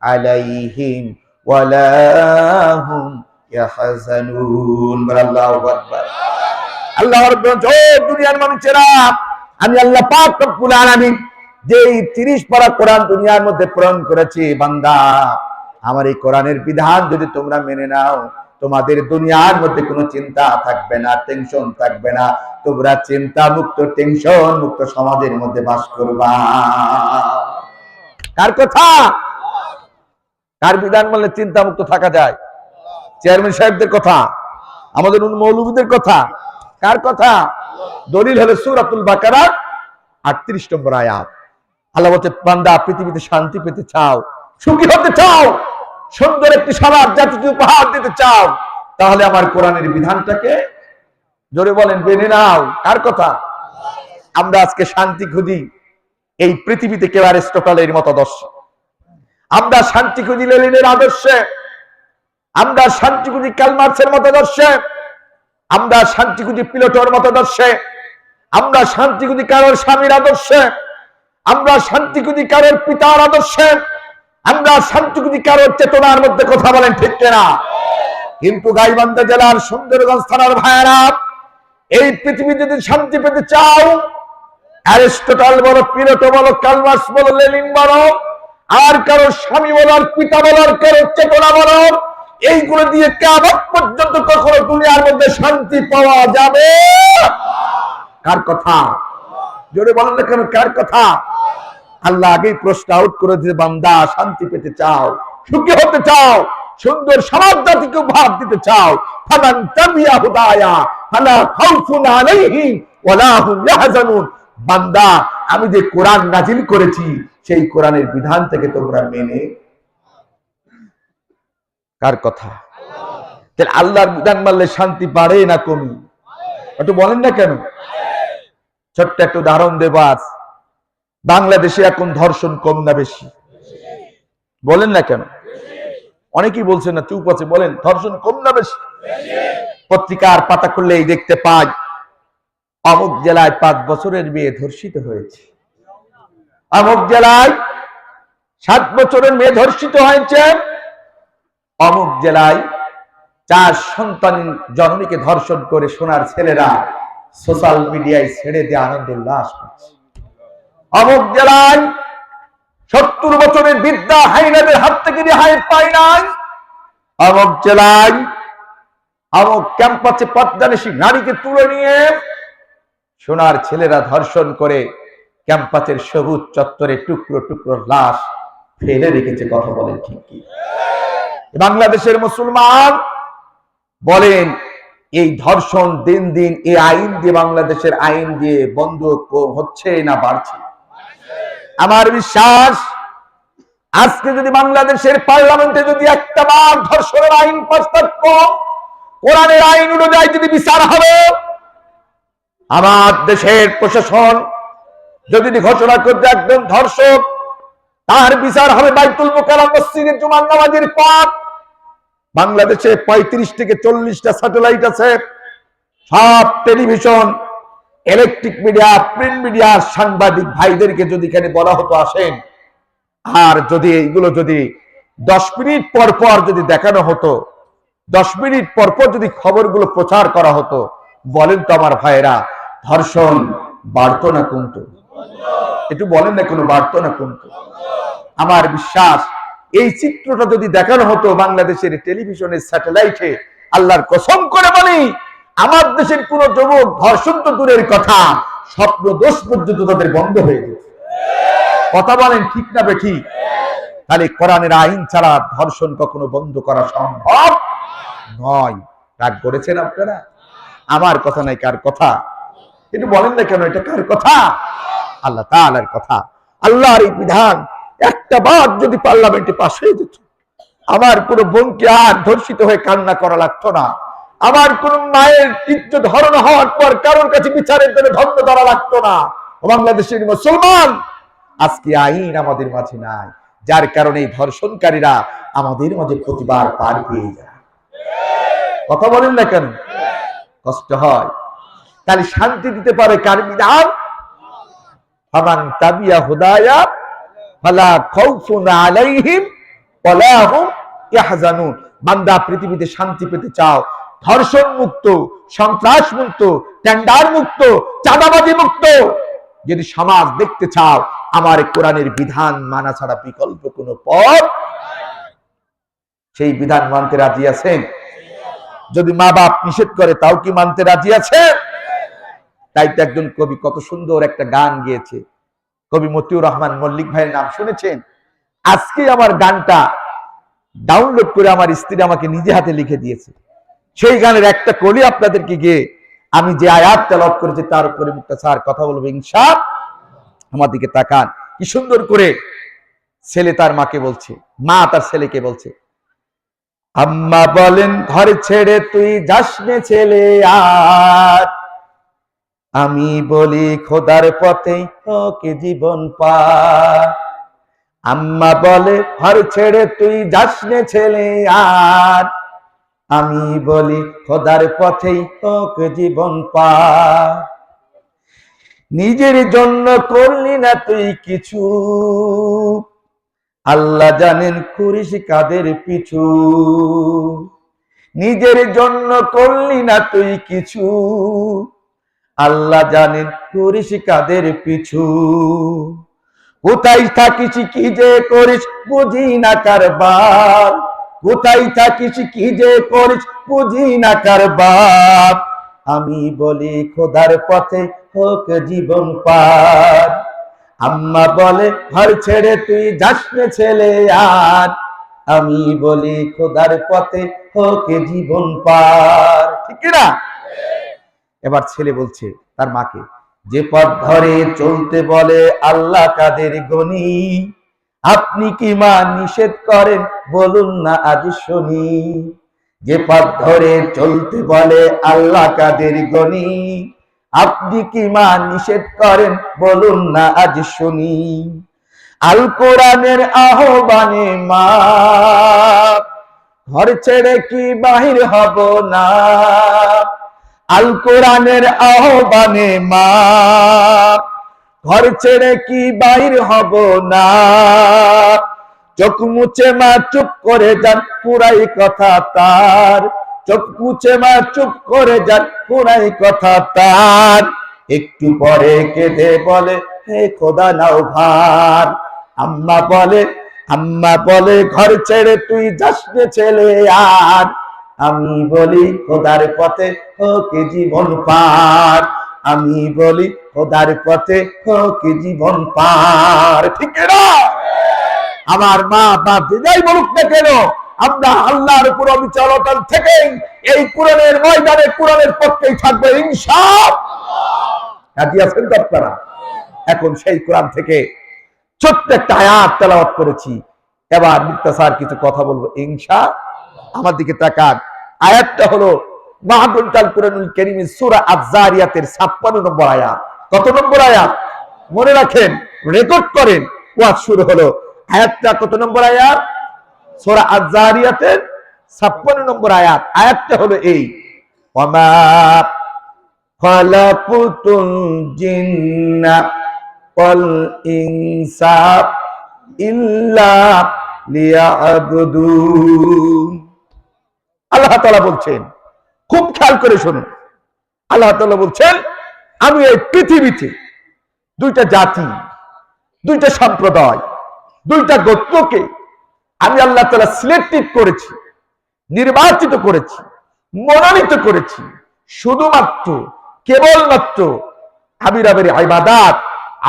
আলাইহিম ওয়ালা হুম ইয়াহজানুন। আল্লাহু আকবার। আল্লাহ রাব্বুল আলামিন, ও দুনিয়ার মানুষেরা, আমি আল্লাহ পাক রব্বুল আলামিন যে 30 পারা কোরআন দুনিয়ার মধ্যে প্রেরণ করেছি, বান্দা আমার এই কোরআনের বিধান যদি তোমরা মেনে নাও তোমাদের দুনিয়ার মধ্যে কোনো চিন্তা থাকবে না, টেনশন থাকবে না। তোমরা চিন্তা মুক্ত, টেনশন মুক্ত সমাজের মধ্যে বাস করবা। কার কথা? কার বিধান মানলে চিন্তা মুক্ত থাকা যায়? চেয়ারম্যান সাহেবদের কথা, আমাদের মৌলবীদের কথা? কার কথা? দলিল হলো সূরাতুল বাকারা 38 নম্বর আয়াত। আল্লাহ বলছে, বান্দা পৃথিবীতে শান্তি পেতে চাও, সুখী হতে চাও, সুন্দর একটি সমাজ জাতিকে উপহার দিতে চাও, তাহলে আমার কোরআনের বিধানটাকে জোরে বলেন মেনে নাও। কার কথা? আমরা আজকে শান্তি খুঁজি এই পৃথিবীতে কেউ অ্যারিস্টটলের মতাদর্শ, আমরা শান্তি খুঁজি লেনিনের আদর্শে, আমরা শান্তি খুঁজি কার্ল মার্কসের মতাদর্শে, আমরা শান্তি খুঁজি প্লেটোর মতাদর্শে, আমরা শান্তি খুঁজি কারোর স্বামীর আদর্শে, আমরা শান্তি খুঁজি কারোর পিতার আদর্শে, আমরা শান্তি খুঁজি কারোর চেতনার মধ্যে। কথা বলেন ঠিক কিনা? কিন্তু গাইবান্ধা জেলার সুন্দরগঞ্জ থানার ভাইয়েরা, এই পৃথিবী যদি শান্তি পেতে চাও, অ্যারিস্টটল বলো, প্লেটো বলো, কার্ল মার্কস বলো, লেনিন বলো, আর কারোর স্বামী বলো, আর পিতা বলো, আর কারোর চেতনা বলো, এইগুলো দিয়ে কিয়ামত পর্যন্ত কখনো দুনিয়ার মধ্যে শান্তি পাওয়া যাবে? কার কথা? জোরে বলেন না কেন? কার কথা? আল্লাহ আগেই প্রশ্ন আউট করে দিয়েছে, বান্দা শান্তি পেতে চাও, সুখী হতে চাও, সুন্দর সমাজ জাতিকে উপহার দিতে চাও, ফামান তাবিয়া হুদায়া ফালা খাউফুন আলাইহিম ওয়ালা হুম ইয়াহজানুন। বান্দা আমি যে কোরআন নাজিল করেছি সেই কোরআনের বিধান থেকে তোমরা মেনে। কার কথা? তাহলে আল্লাহর বিধান মানলে শান্তি বাড়ে না কমে? একটু বলেন না কেন? ছোট্ট একটা উদাহরণ দেব। আজ বাংলাদেশে এখন ধর্ষণ কম না বেশি? বলেন না কেন? অনেকেই বলছেন না, চুপ আছে, বলেন ধর্ষণ কম না বেশি? পত্রিকার পাতা খুললেই দেখতে পাই অমুক জেলায় 5 বছরের মেয়ে ধর্ষিত হয়েছে, অমুক জেলায় 7 বছরের মেয়ে ধর্ষিত হয়েছে, অমুক জেলায় 4 সন্তান জননীকে ধর্ষণ করে সোনার ছেলেরা সোশ্যাল মিডিয়ায় ছেড়ে দিয়ে আনন্দ উল্লাস করছে, অমুক জেলায় 70 বছরের বৃদ্ধা হাইনাদের হাত থেকে রেহাই পায় নাই, অমুক জেলায় অমুক ক্যাম্পাসে পদ্মানিশী নারীকে তুলে নিয়ে সোনার ছেলেরা ধর্ষণ করে ক্যাম্পাসের সবুজ চত্বরে টুকরো টুকরো লাশ ফেলে রেখেছে। কথা বলেন ঠিক কি? বাংলাদেশের মুসলমান বলেন এই ধর্ষণ দিন দিন এই আইন দিয়ে, বাংলাদেশের আইন দিয়ে বন্ধ হচ্ছে না বাড়ছে? আমার বিশ্বাস আজকে যদি বাংলাদেশের পার্লামেন্টে যদি একটা বার ধর্ষণের আইন পাস থাকতো, কোরআনের আইন অনুযায়ী যদি বিচার হবে, আমার দেশের প্রশাসন যদি ঘোষণা করতে একজন ধর্ষক তার বিচার হবে বাইতুল মুকাররম মসজিদে জুমার নামাজের পর। বাংলাদেশে 35 থেকে 40টা স্যাটেলাইট আছে, সব television, electric media, print media, সাংবাদিক ভাইদেরকে যদি এখানে বলা হতো আসেন, আর যদি এইগুলো যদি 10 মিনিট পর পর যদি দেখানো হতো, 10 মিনিট পর পর যদি খবরগুলো প্রচার করা হতো, বলেন তো আমার ভাইয়েরা ধর্ষণ বাড়তো না কমতো? একটু বলেন না, কোনো বাড়তো না কমতো? আমার বিশ্বাস এই চিত্রটা যদি দেখানো হতো বাংলাদেশের টেলিভিশনের স্যাটেলাইটে, আল্লাহর কসম করে বলি আমার দেশের কোন যুবক ধর্ষণ তো দূরের কথা, স্বপ্ন দোষ পর্যন্ত তাদের বন্ধ হয়ে যেত। কথা বলেন ঠিক না বেঠিক? তাহলে কোরআনের আইন ছাড়া ধর্ষণ কখনো বন্ধ করা সম্ভব নয়। রাগ করেছেন আপনারা? আমার কথা নাই, কার কথা? কিন্তু বলেন না কেন এটা কার কথা? আল্লাহ তাআলার কথা। আল্লাহর এই বিধান একটা বার যদি পার্লামেন্টে পাশ হয়ে যেত, আমার কোন বোনকে আর ধর্ষিত হয়ে কান্না করা লাগতো না। আমার কোন মায়ের ইজ্জত হরণ হওয়ার পর কারোর কাছে বিচারের জন্য ধন্য ধরা লাগতো না। বাংলাদেশের মুসলমান, আজকে আইন আমাদের মাঝে নাই, যার কারণে ধর্ষণকারীরা আমাদের মাঝে প্রতিবার পার পেয়ে যায়। কথা বলেন না কেন? কষ্ট হয়। তাহলে শান্তি দিতে পারে কার বিধান? ফামান তাবিয়া হুদায়া ফালা খাউফুন আলাইহিম ওয়ালা হুম ইয়াহজানুন। বান্দা, পৃথিবীতে শান্তি পেতে চাও, ধর্ষণ মুক্ত, সন্ত্রাস মুক্ত, টেন্ডার মুক্ত, চাঁদাবাজি মুক্ত যদি সমাজ দেখতে চাও, আমার কোরআনের বিধান মানা ছাড়া বিকল্প কোনো পথ। সেই বিধান মানতে রাজি আছেন? যদি মা বাপ নিষেধ করে তাও কি মানতে রাজি আছেন? তাই তো একজন কবি কত সুন্দর একটা গান গেয়েছে। কবি মতিউর রহমান মল্লিক ভাইয়ের নাম শুনেছেন? আজকে আমার গানটা ডাউনলোড করে আমার স্ত্রী আমাকে নিজে হাতে লিখে দিয়েছে। সেই গানের একটা কলি আপনাদেরকে গিয়ে আমি যে আয়াত তেলাওয়াত করেছি তার উপরে মুক্তাসার কথা বলবো ইনশাআল্লাহ। আমার দিকে তাকান, কি সুন্দর করে ছেলে তার মাকে বলছে, মা তার ছেলেকে বলছে, আম্মা বলেন ঘর ছেড়ে তুই যাস নে ছেলে আর, আমি বলি খোদার পথে ওকে জীবন পার। আম্মা বলে ঘর ছেড়ে তুই যাস নে ছেলে আর, আমি বলি খোদার পথেই ওকে জীবন পার। নিজের জন্য করলি না তুই কিছু, আল্লাহ জানেন করিস কাদের পিছু। নিজের জন্য করলি না তুই কিছু, আল্লাহ জানেন করিস কাদের পিছু। কোথায় থাকিস কি যে করিস বুঝি না কারবার, কোথায় থাকিস কি যে করিস বুঝি না কারবার। আমি বলি খোদার পথে হোক জীবন পার। আম্মা বলে ঘর ছেড়ে তুই যাস নে ছেলে আর, আমি বলি খোদার পথে হোক জীবন পার। ঠিক না? এবার ছেলে বলছে তার মাকে, যে পথ ধরে চলতে বলে আল্লাহ কাদের গনি, আপনি কি মা নিষেধ করেন বলুন না আজ শুনি। যে পথ ধরে চলতে বলে আল্লাহ কাদের গনি, আপনি কি মা নিষেধ করেন বলুন না আজ শুনি। আল কোরআনের আহ্বানে মা ঘর ছেড়ে কি বাহির হব না। আল কোরআনের আহ্বানে মা ঘর ছেড়ে কি বাহির হব না। চোখ মুছে মা চুপ করে যান পুরাই কথা তার, চোখ মুছে মা চুপ করে যান পুরাই কথা তার। একটু পরে কেঁদে বলে হে খোদা নাও ভার। আম্মা বলে ঘর ছেড়ে তুই যাস নে ছেলে আর, আমি বলি খোদার পথে হোক জীবন পার। আমি বলি খোদার পথে হোক জীবন পার। ঠিক না? আমার মা বাপ যাই বলুক না কেন, আমরা আল্লাহর উপর অবিচলতাল থেকে এই কোরআনের ময়দানে কোরআনের পক্ষেই থাকবে ইনশাআল্লাহ। রাজি আছেন তো আপনারা? এখন সেই কোরআন থেকে ছোট্ট একটা আয়াত তেলাওয়াত করেছি, এবার মুক্তাসার কিছু কথা বলবো ইনশাআল্লাহ। আমার দিকে তাকান। আয়াতটা হলো মাহদুল কুরআনুল কারীমের সূরা আয-যারিয়াতের 56 নম্বর আয়াত। কত নম্বর আয়াত? মনে রাখেন, রেকর্ড করেন। ওয়াজ শুরু হলো। আয়াতটা কত নম্বর আয়াত? সূরা আয-যারিয়াতের 56 নম্বর আয়াত। আয়াতটা হলো এই, ওয়ামা খালাকুতুল জিন্না ওয়াল ইনসা ইল্লা লিয়াবুদুন। আল্লাহ তাআলা বলছেন, খুব খেয়াল করে শুনুন। আল্লাহ তাআলা বলছেন, আমি এই পৃথিবীতে দুইটা জাতি, দুইটা সম্প্রদায়, দুইটা গোত্রকে আমি আল্লাহ তাআলা সিলেক্টেড করেছি, নির্বাচিত করেছি, মনোনীত করেছি শুধুমাত্র কেবলমাত্র আমি রবের ইবাদত,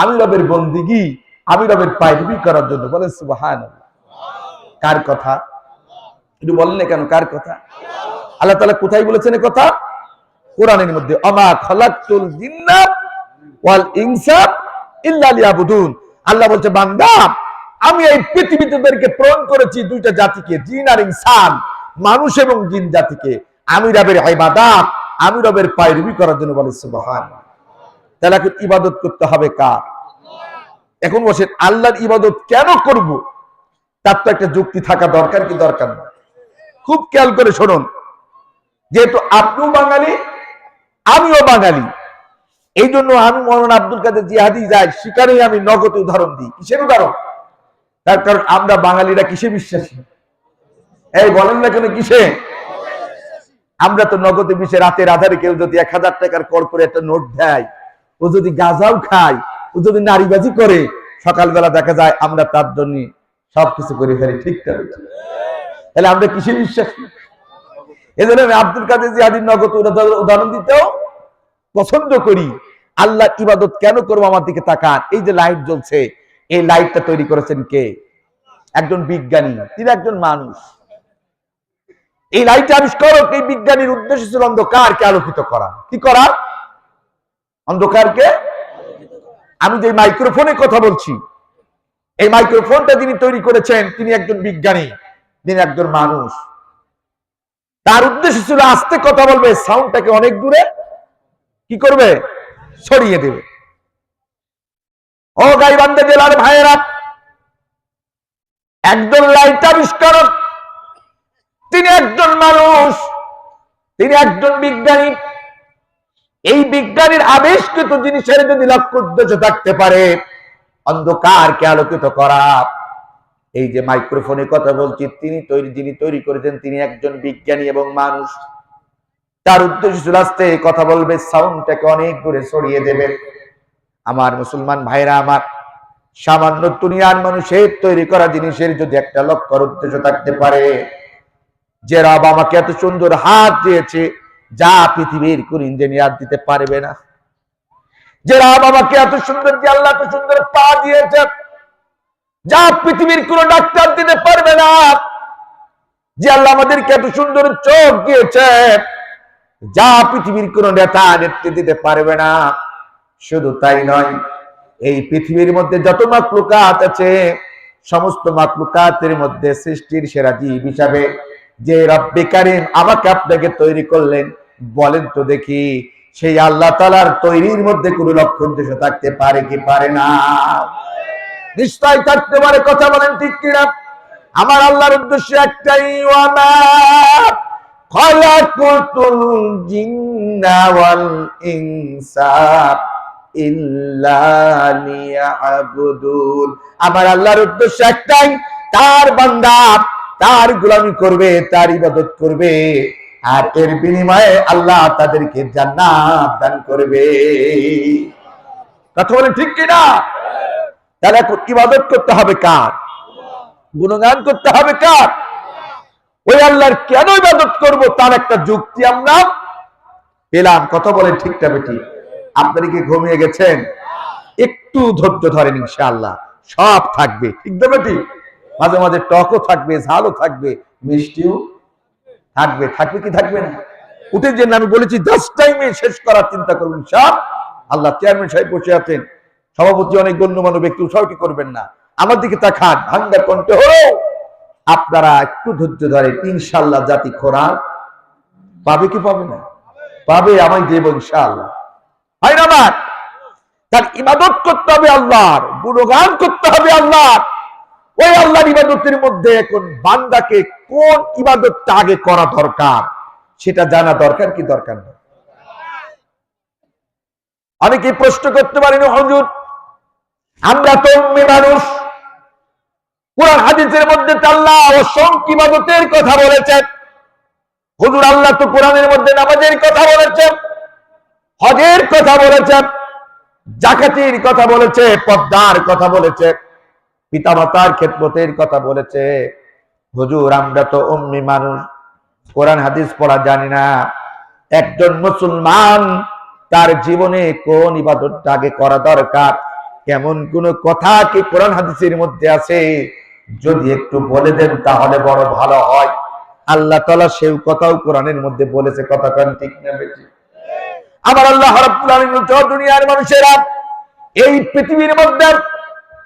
আমি রবের বন্দেগী, আমি রবের পায়রবি করার জন্য। বলেন সুবহানাল্লাহ। কার কথা? একটু বলেন না কেন কার কথা? আল্লাহ তাআলা কোথায় বলেছেন এই কথা? কোরআনের মধ্যে অমা খালাকতুল জিন্না ওয়াল ইনসা ইল্লা লিয়াবুদুন। আল্লাহ বলছে বান্দা আমি এই পৃথিবীতে তোদেরকে প্রেরণ করেছি দুইটা জাতিকে, জিন আর ইনসান, মানুষ এবং জিন জাতিকে, আমি রবের ইবাদত, আমি রবের পায়রবি করার জন্য। বলে সুবহানাল্লাহ। তাহলে এখন ইবাদত করতে হবে কার? এখন বসেন আল্লাহর ইবাদত কেন করব, তার তো একটা যুক্তি থাকা দরকার কি দরকার না? খুব খেয়াল করে শুনুন, যেহেতু আপনিও বাঙালি আমিও বাঙালি, এই জন্য আমি মৌলানা আব্দুল কাদের জিহাদি যাই সেখানেই আমি নগদ উদাহরণ দিই। কিসের উদাহরণ? তার কারণ আমরা বাঙালিরা কিসে বিশ্বাসী? এই বলেন না কেন কিসে? আমরা তো নগদে বিষে রাতের আধারে কেউ যদি 1000 টাকার কর করে একটা নোট দেয়, ও যদি গাঁজাও খায়, ও যদি নারীবাজি করে, সকালবেলা দেখা যায় আমরা তার জন্য সবকিছু করে ফেলি। ঠিক তাহলে আমরা কিসে বিশ্বাসী? এই জন্য আমি আব্দুল কাদের জিহাদির নগদ উদাহরণ দিতেও পছন্দ করি। আল্লাহ ইবাদত কেন করবো? আমার দিকে তাকান, এই যে লাইট জ্বলছে, এই লাইটটা তৈরি করেছেন কে? একজন বিজ্ঞানী, তিনি একজন মানুষ। এই লাইট আবিষ্কারক, এই বিজ্ঞানীর উদ্দেশ্য ছিল অন্ধকারকে আলোকিত করা। কি করা? অন্ধকারকে। আমি যে মাইক্রোফোনে কথা বলছি, এই মাইক্রোফোনটা যিনি তৈরি করেছেন তিনি একজন বিজ্ঞানী, তিনি একজন মানুষ। তার উদ্দেশ্য ছিল আস্তে কথা বলবে, সাউন্ডটাকে অনেক দূরে কি করবে? ছড়িয়ে দেবে। ও গাইবান্ধা জেলার ভাইয়েরা, একজন লাইট আবিষ্কারক, তিনি একজন মানুষ, তিনি একজন বিজ্ঞানী। এই বিজ্ঞানীর আবিষ্কৃত জিনিসের যদি লক্ষ্য উদ্দেশ্য থাকতে পারে অন্ধকারকে আলোকিত করা, এই যে মাইক্রোফোনে কথা বলছি যিনি তৈরি করেছেন তিনি একজন বিজ্ঞানী এবং মানুষ। তার উদ্দেশ্য ছিল আস্তে কথা বলবে, সাউন্ডটাকে অনেক দূরে ছড়িয়ে দেবে। আমার মুসলমান ভাইরা আমার, সামান্য দুনিয়ার মানুষের তৈরি করা জিনিসের যদি একটা লক্ষ্য উদ্দেশ্য থাকতে পারে, যে রব আমাকে এত সুন্দর হাত দিয়েছে যা পৃথিবীর কোন ইঞ্জিনিয়ার দিতে পারবে না, যে রব আমাকে এত সুন্দর, যে আল্লাহ এত সুন্দর পা দিয়েছে যা পৃথিবীর কোন ডাক্তার দিতে পারবে না, যে আল্লাহ আমাদেরকে এত সুন্দর চোখ দিয়েছে যা পৃথিবীর কোন নেতা নেত্রী দিতে পারবে না। শুধু তাই নয়, এই পৃথিবীর মধ্যে যত মাখলুকাত আছে সমস্ত মাখলুকাতের মধ্যে সৃষ্টির সেরা জীব হিসাবে যে রব্বে কারীম আমাকে আপনাকে তৈরি করলেন, বলেন তো দেখি সেই আল্লাহ তাআলার তৈরির মধ্যে কোনো লক্ষ্য উদ্দেশ্য থাকতে পারে কি পারে না? নিশ্চয় থাকতে পারে। কথা বলেন ঠিক কিনা? আমার আল্লাহর উদ্দেশ্য একটাই, ওয়ামা খালাকুতুল জিন্না ওয়াল ইনসা ইল্লা লিয়াবুদুন। আমার আল্লাহর উদ্দেশ্য একটাই, তার বান্দা তার গোলামি করবে, তার ইবাদত করবে, আর এর বিনিময়ে আল্লাহ তাদেরকে জান্নাত দান করবে। কথা বলেন ঠিক কিনা? তাহলে ইবাদত করতে হবে কার? গুণগান করতে হবে কার? ওই আল্লাহর। কেন ইবাদত করব তার একটা যুক্তি আমরা পেলাম। কথা বলেন ঠিক না বেটি? আপনারা কি ঘুমিয়ে গেছেন? একটু ধৈর্য ধরেন, ইনশাআল্লাহ সব থাকবে। ঠিক না বেটি? মাঝে মাঝে টকও থাকবে, ঝালও থাকবে, মিষ্টিও থাকবে। থাকবে কি থাকবে না? উঠে যে আমি বলেছি 10 টাইমে শেষ করার চিন্তা করবেন সব। আল্লাহ চেয়ারম্যান সাহেব বসে আছেন, সভাপতি অনেক গণ্যমান্য ব্যক্তি, উৎসাহ কি করবেন না? আমার দিকে তাকান, ভাঙ্গার কণ্ঠে হলো আপনারা একটু ধৈর্য ধরে, ইনশাআল্লাহ জাতি কোরআন পাবে কি পাবে না? পাবে, আমি দেব ইনশাআল্লাহ। হয় না? আমার তার ইবাদত করতে হবে আল্লাহর, গুণগান করতে হবে আল্লাহর। ওই আল্লাহর ইবাদতের মধ্যে এখন বান্দাকে কোন ইবাদতটা আগে করা দরকার সেটা জানা দরকার কি দরকার না? অনেকে প্রশ্ন করতে পারেন, হুজুর আমরা তো মানুষ, কোরআন হাদিসের মধ্যে আল্লাহ অসংখ্য ইবাদতের কথা বলেছেন। হুজুর আল্লাহ তো কোরআনের মধ্যে নামাজের কথা বলেছেন, হজের কথা বলেছেন, যাকাতের কথা বলেছে, পর্দার কথা বলেছে, পিতামাতার খেদমতের কথা বলেছে। হুজুর আমরা তো উম্মি মানুষ, কোরআন হাদিস পড়া জানি না। একজন মুসলমান তার জীবনে কোন ইবাদতটা আগে করা দরকার, এমন কোন কথা কি কোরআন হাদিসের মধ্যে আছে? যদি একটু বলে দেন তাহলে বড় ভালো হয়। আল্লাহ তাআলা সেই কথাও কোরআনের মধ্যে বলেছে। কথা কান ঠিক না বেটি? আমার আল্লাহ রাব্বুল আলামিন দুনিয়ার মানুষেরা, এই পৃথিবীর মধ্যে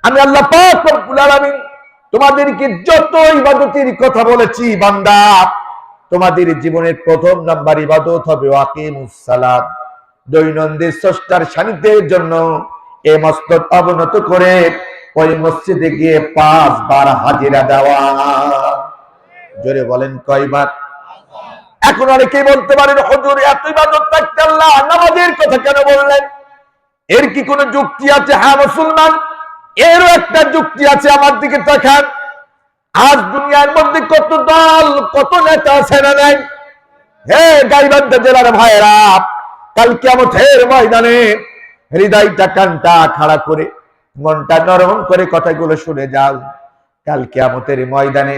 আমি আল্লাহ পাক রব্বুল আলামিন তোমাদেরকে যত ইবাদতের কথা বলেছি বান্দা, তোমাদের জীবনের প্রথম নাম্বার ইবাদত হবে ওয়াকিমুস সালাত, দৈনন্দিন স্রষ্টার সান্নিধ্যের জন্য এই মস্তক অবনত করে ওই মসজিদে গিয়ে 5 বার হাজিরা দেওয়া। জোরে বলেন কয়বার? এখন অনেকেই বলতে পারেন, হুজুর এত ইবাদত থাকতে আল্লাহ নামাজের কথা কেন বললেন? এর কি কোনো যুক্তি আছে? হ্যাঁ মুসলমান, এরও একটা যুক্তি আছে। আমার দিকে তাকান, আজ দুনিয়ার মধ্যে কত দল, কত নেতা আছে না নাই? হে গাইবান্ধা জেলার ভাইরা, কাল কিয়ামতের ময়দানে হৃদয়টা কানটা খাড়া করে, মনটা নরম করে কথাগুলো শুনে যাও। কাল কিয়ামতের ময়দানে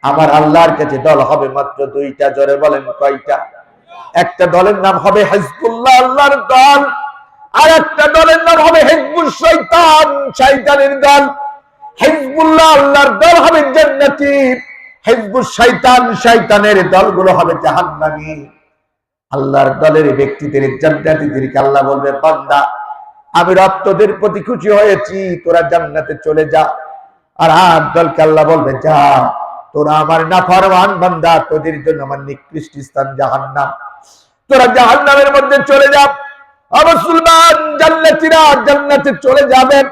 আমার আল্লাহর কাছে দল হবে মাত্র 2টা। জোরে বলেন কয়টা? একটা দলের নাম হবে হিজবুল্লাহ, আল্লাহর দল, আর একটা দলের নাম হবে হিজবুশ শয়তান, শয়তানের দল। হিজবুল্লাহ আল্লাহর দল হবে জান্নাতি, হিজবুশ শয়তান, শয়তানের দলগুলো হবে জাহান্নামী। আল্লাহর দলের ব্যক্তিদের, জান্নাতীদেরকে আল্লাহ বলবে, বান্দা আমি রব তোদের প্রতি খুশি হয়েছি, তোরা জান্নাতে চলে যা। আর আর দলকে আল্লাহ বলবে, যা তোরা আমার নাফরমান বান্দা, তোদের জন্য আমার নিকৃষ্ট স্থান জাহান্নাম, তোরা জাহান্নামের মধ্যে চলে যা। মুসলমান জান্নাতীরা জান্নাতে চলে যাবেন,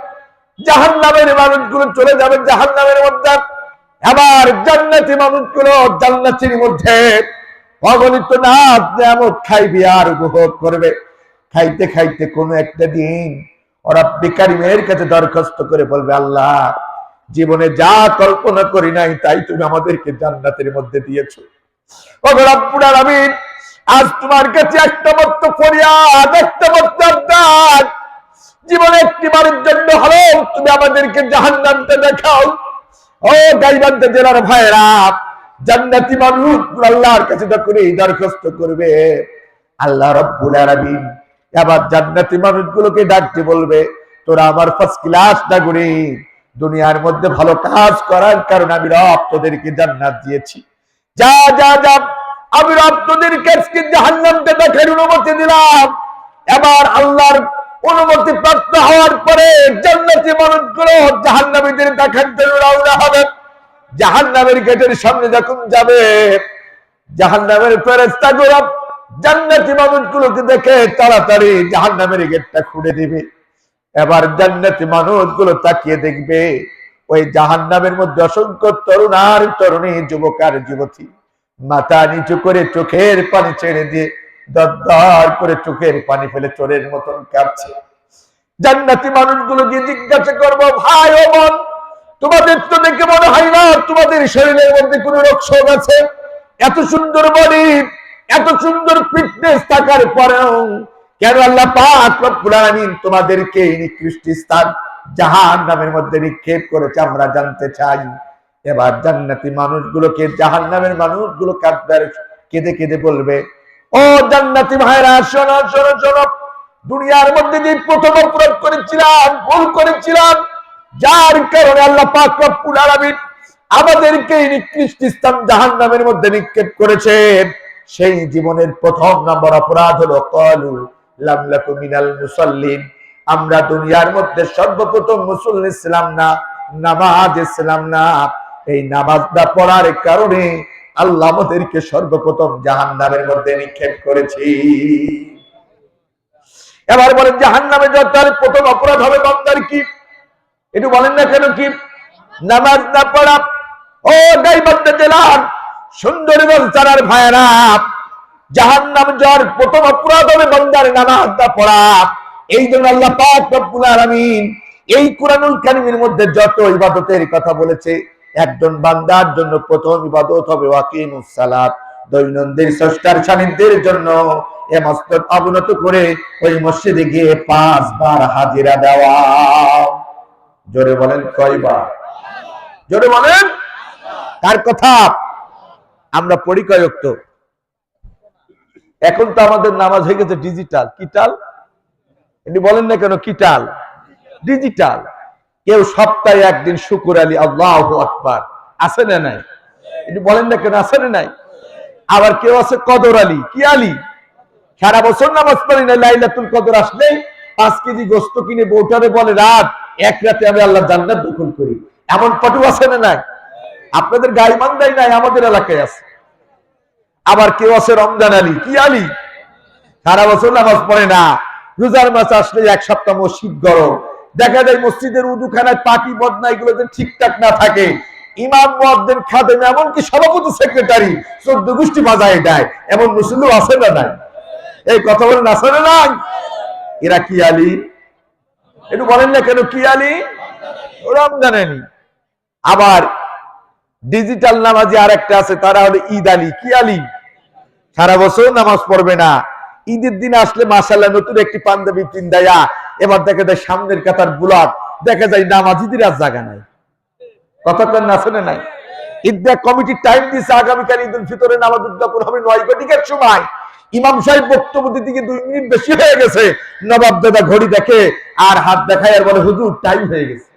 জাহান্নামের মানুষগুলো চলে যাবেন জাহান্নামের মধ্যে। আবার জান্নাতি মানুষগুলো জান্নাতের মধ্যে অগণিত নাজ নিয়ামত খাইবে আর উপভোগ করবে। খাইতে খাইতে কোনো একটা দিন ওরা বিকারিমের কাছে দরখাস্ত করে বলবে, আল্লাহ জীবনে যা কল্পনা করি নাই তাই তুমি আমাদেরকে জান্নাতের মধ্যে দিয়েছো। ও রব্বুল আলামিন, আজ তোমার কাছে একটা মাত্র ফরিয়াদ, একটা মাত্র আবদার, জীবনে একটিবারের জন্য হলেও তুমি আমাদেরকে জাহান্নামটা দেখাও। ও গাইবান্ধা জেলার ভাইরা, জান্নাতি মানুষ আল্লাহর কাছে যখন এই দরখাস্ত করবে, আল্লাহ রব্বুল আলামিন এবার জান্নাতি মানুষগুলোকে ডাকতে বলবে, তোরা আমার ফার্স্ট ক্লাস নাগরিক, দুনিয়ার মধ্যে ভালো কাজ করার কারণে আমি রব তোদেরকে জান্নাত দিয়েছি। যা যা যা, আমি রব তোদেরকে আজকে জাহান্নামটা দেখার অনুমতি দিলাম। এবার আল্লাহর অনুমতি প্রাপ্ত হওয়ার পরে জান্নাতি মানুষগুলো জাহান্নামীদের দেখার জন্য রওনা হবে। জাহান্নামের গেটের সামনে যখন যাবে, জাহান্নামের ফেরেশতাগুলো জান্নাতি মানুষগুলোকে দেখে তাড়াতাড়ি জাহান্নামের গেটটা খুলে দিবে। এবার জান্নাতি মানুষগুলো তাকিয়ে দেখবে, ওই জাহান্নামের মধ্যে অসংখ্য তরুণ আর তরুণী, যুবক আর যুবতী মাথা নিচু করে চোখের পানি ছেড়ে দিয়ে দরদর করে চোখের পানি ফেলে চোরের মতন কাঁপছে। জান্নাতি মানুষগুলো গিয়ে জিজ্ঞাসা করবো, ভাই ও বোন, তোমাদের তো দেখে মনে হয় না তোমাদের শরীরের মধ্যে কোনো রোগ শোক আছে? এত সুন্দর বডি, এত সুন্দর ফিটনেস থাকার পরেও কেন আল্লাহ পাক রব্বুল আলামিন তোমাদেরকে এই নিকৃষ্ট স্থান জাহান্নামের মধ্যে নিক্ষেপ করেছে? আমরা জানতে চাই। এবার জান্নাতি মানুষগুলোকে জাহান্নামের মানুষগুলো কেঁদে কেঁদে বলবে, ও জান্নাতি ভাইরা, শোনো শোনো শোনো, দুনিয়ার মধ্যে যে প্রথম অপরাধ করেছিলাম, ভুল করেছিলাম, যার কারণে আল্লাহ পাক রব্বুল আলামিন আমাদেরকে এই নিকৃষ্ট স্থান জাহান্নামের মধ্যে নিক্ষেপ করেছেন, সেই জীবনের প্রথম নম্বর অপরাধ হলো ক্বালু লাম লাকু মিনাল মুসাল্লিন, আমরা দুনিয়ার মধ্যে সর্বপ্রথম মুসল্লি ছিলাম না, নামাজ ছিলাম না। এই নামাজটা পড়ার কারণে আল্লাহ আমাদেরকে সর্বপ্রথম জাহান্নামের মধ্যে নিক্ষেপ করেছি। এবার বলেন, জাহান্নামে যাওয়ার প্রথম অপরাধ হবে বান্দার কি? একটু বলেন না কেন কি? নামাজ না পড়া। ও গাইবান্ধা জেলার সুন্দরগঞ্জ থানার ভাইয়েরা, জাহান্নাম যাওয়ার প্রথম অপরাধ হবে বান্দার নামাজ না পড়া। এই জন্য আল্লাহ পাক রব্বুল আলামিন এই কুরআনুল কারীমের মধ্যে যত ইবাদতের কথা বলেছে, একজন বান্দার জন্য প্রথম ইবাদত হবে ওয়াকিমুস সালাত, দৈনন্দিন স্রষ্টার সান্নিধ্যের জন্য এ মস্তক অবনত করে ওই মসজিদে গিয়ে 5 বার হাজিরা দেওয়া। জোরে বলেন কয়বার? জোরে বলেন। কার কথা? আমরা পড়ি কয় ওয়াক্ত? এখন তো আমাদের নামাজ হয়ে গেছে ডিজিটাল। কিটাল? এটি বলেন না কেন? কিটাল, ডিজিটাল। কেউ সপ্তাহে একদিন শুকুর আলী, আল্লাহু আকবার, আছে না নাই? এটি বলেন না কেন? আছে না নাই? আবার কেউ আছে কদর আলী। কি আলী? সারা বছর নামাজ পড়ি না, লাইলাতুল কদর আসলে 5 কেজি গোস্ত কিনে বউটারে বলে রাত এক রাতে আমি আল্লাহ জান্নাত দখল করি। এমন পটু আছে না নাই? আপনাদের গাইবান্ধায় নাই, আমাদের এলাকায় আছে। আবার কেউ আছে রমজান আলী। কি আলী? সারা বছর নামাজ পড়ে না, রোজার মাস আসলে 1 সপ্তাহ মসজিদ গরম। দেখা যায় মসজিদের উযুখানায় পাটি বদনা এগুলো যেন ঠিকঠাক না থাকে, ইমাম মুয়াজ্জিন খাদেম এমনকি সভাপতি সেক্রেটারি 14 গোষ্ঠী বাজায় দেয়। এমন মুসলিম আছে না নাই? এই কথা বলেন আছে না নাই? এরা কি আলী? একটু বলেন না কেন কি আলী? রমজান আলী। আবার ডিজিটাল নামাজি আর একটা আছে, তারা হলো ঈদ আলী। কি আলী? সারা বছর নামাজ পড়বে না, ঈদের দিন আসলে মাশাআল্লাহ নতুন একটি পাঞ্জাবি পিন্দায়া এবার দেখা যায় সামনের কাতার বুলাট, দেখা যায় নামাজিদের আর জায়গা নাই। কতক্ষণ না শুনে নাই? ঈদগাহ কমিটি টাইম দিয়েছে আগামীকাল ঈদুল ফিতরের নামাজ উদ্যাপন হবে 9 ঘটিকার সময়। ইমাম সাহেব বক্তব্য দিতে গিয়ে 2 মিনিট বেশি হয়ে গেছে। নবাব দাদা ঘড়ি দেখে আর হাত দেখায় আর বলে হুজুর টাইম হয়ে গেছে।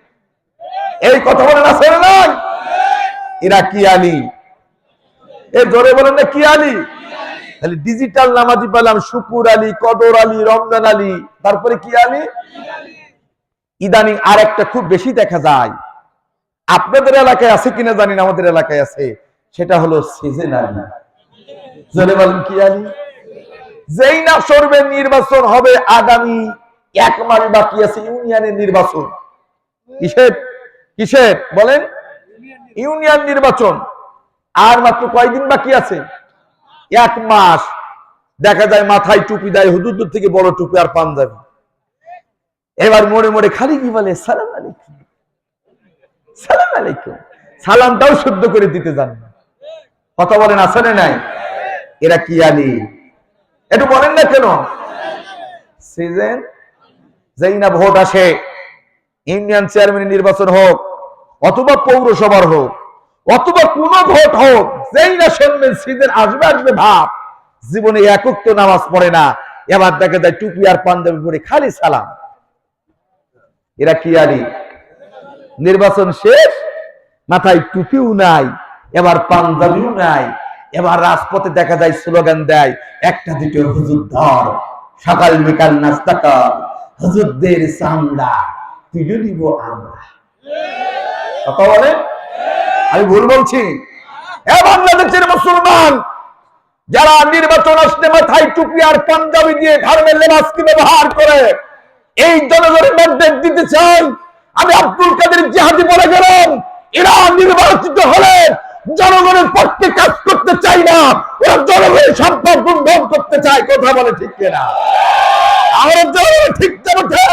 এই কথা বলে না শুনে নাই? এরা কি আলী? এই জোরে বলেন না কি আলী? তাহলে ডিজিটাল নামাজি পেলাম শুকুর আলী, কদর আলী, রমজান আলী, তারপরে কি আলী? ইদানিং আর একটা খুব বেশি দেখা যায়, আপনাদের এলাকায় আছে কিনা জানি না, আমাদের এলাকায় আছে, সেটা হলো সিজন আলী। জোরে বলেন কি আলী? যেই না সরবে নির্বাচন হবে, আগামী 1 মাস বাকি আছে ইউনিয়নের নির্বাচন। কিসের কিসের বলেন? ইউনিয়ন নির্বাচন। আর মাত্র কয়দিন বাকি আছে? 1 মাস। দেখা যায় মাথায় টুপি দেয়, হুজুর থেকে বড় টুপি আর পাঞ্জাবি। এবার মোড়ে মোড়ে খালি কি বলে সালাম আলাইকুম, সালাম আলাইকুম। সালামটাও শুদ্ধ করে দিতে জানে না। কথা বলেন আছে না নাই? এরা কি আলী? একটু বলেন না কেন? সিজন যেই না ভোট আসে, ইউনিয়ন চেয়ারম্যান নির্বাচন হোক অথবা পৌরসভার হোক অথবা কোন ভোট হোক, যেই না শুনবেন সিজন আসবে আসবে ভাব, জীবনে একক তো নামাজ পড়ে না, এবার দেখা যায় টুপি আর পাঞ্জাবি পরে খালি সালাম। এরা কি আলী? নির্বাচন শেষ, মাথায় টুপিও নাই, এবার পাঞ্জাবিও নাই, এবার রাজপথে দেখা যায় স্লোগান দেয় একটা দুটো হুজুর ধর, সকাল বিকাল নাস্তা কর, হুজুরদের চামড়া তুলে নিব আমরা। কথা বলে? আমি ভুল বলছি? বাংলাদেশের মুসলমান যারা নির্বাচন আসলে মাথায় টুপি আর পাঞ্জাবি দিয়ে ধর্মের লেবাসকে ব্যবহার করে এই জনগণের মধ্যে দিতে চাই, আমি আব্দুল কাদের জিহাদি বলে গেলাম, এরা নির্বাচিত হলে জনগণের পক্ষে কাজ করতে চাই না, ওরা জনগণের সম্পদ লুণ্ঠন করতে চায়। কথা বলে ঠিক কিনা? আমরা জনগণ ঠিক যাবে।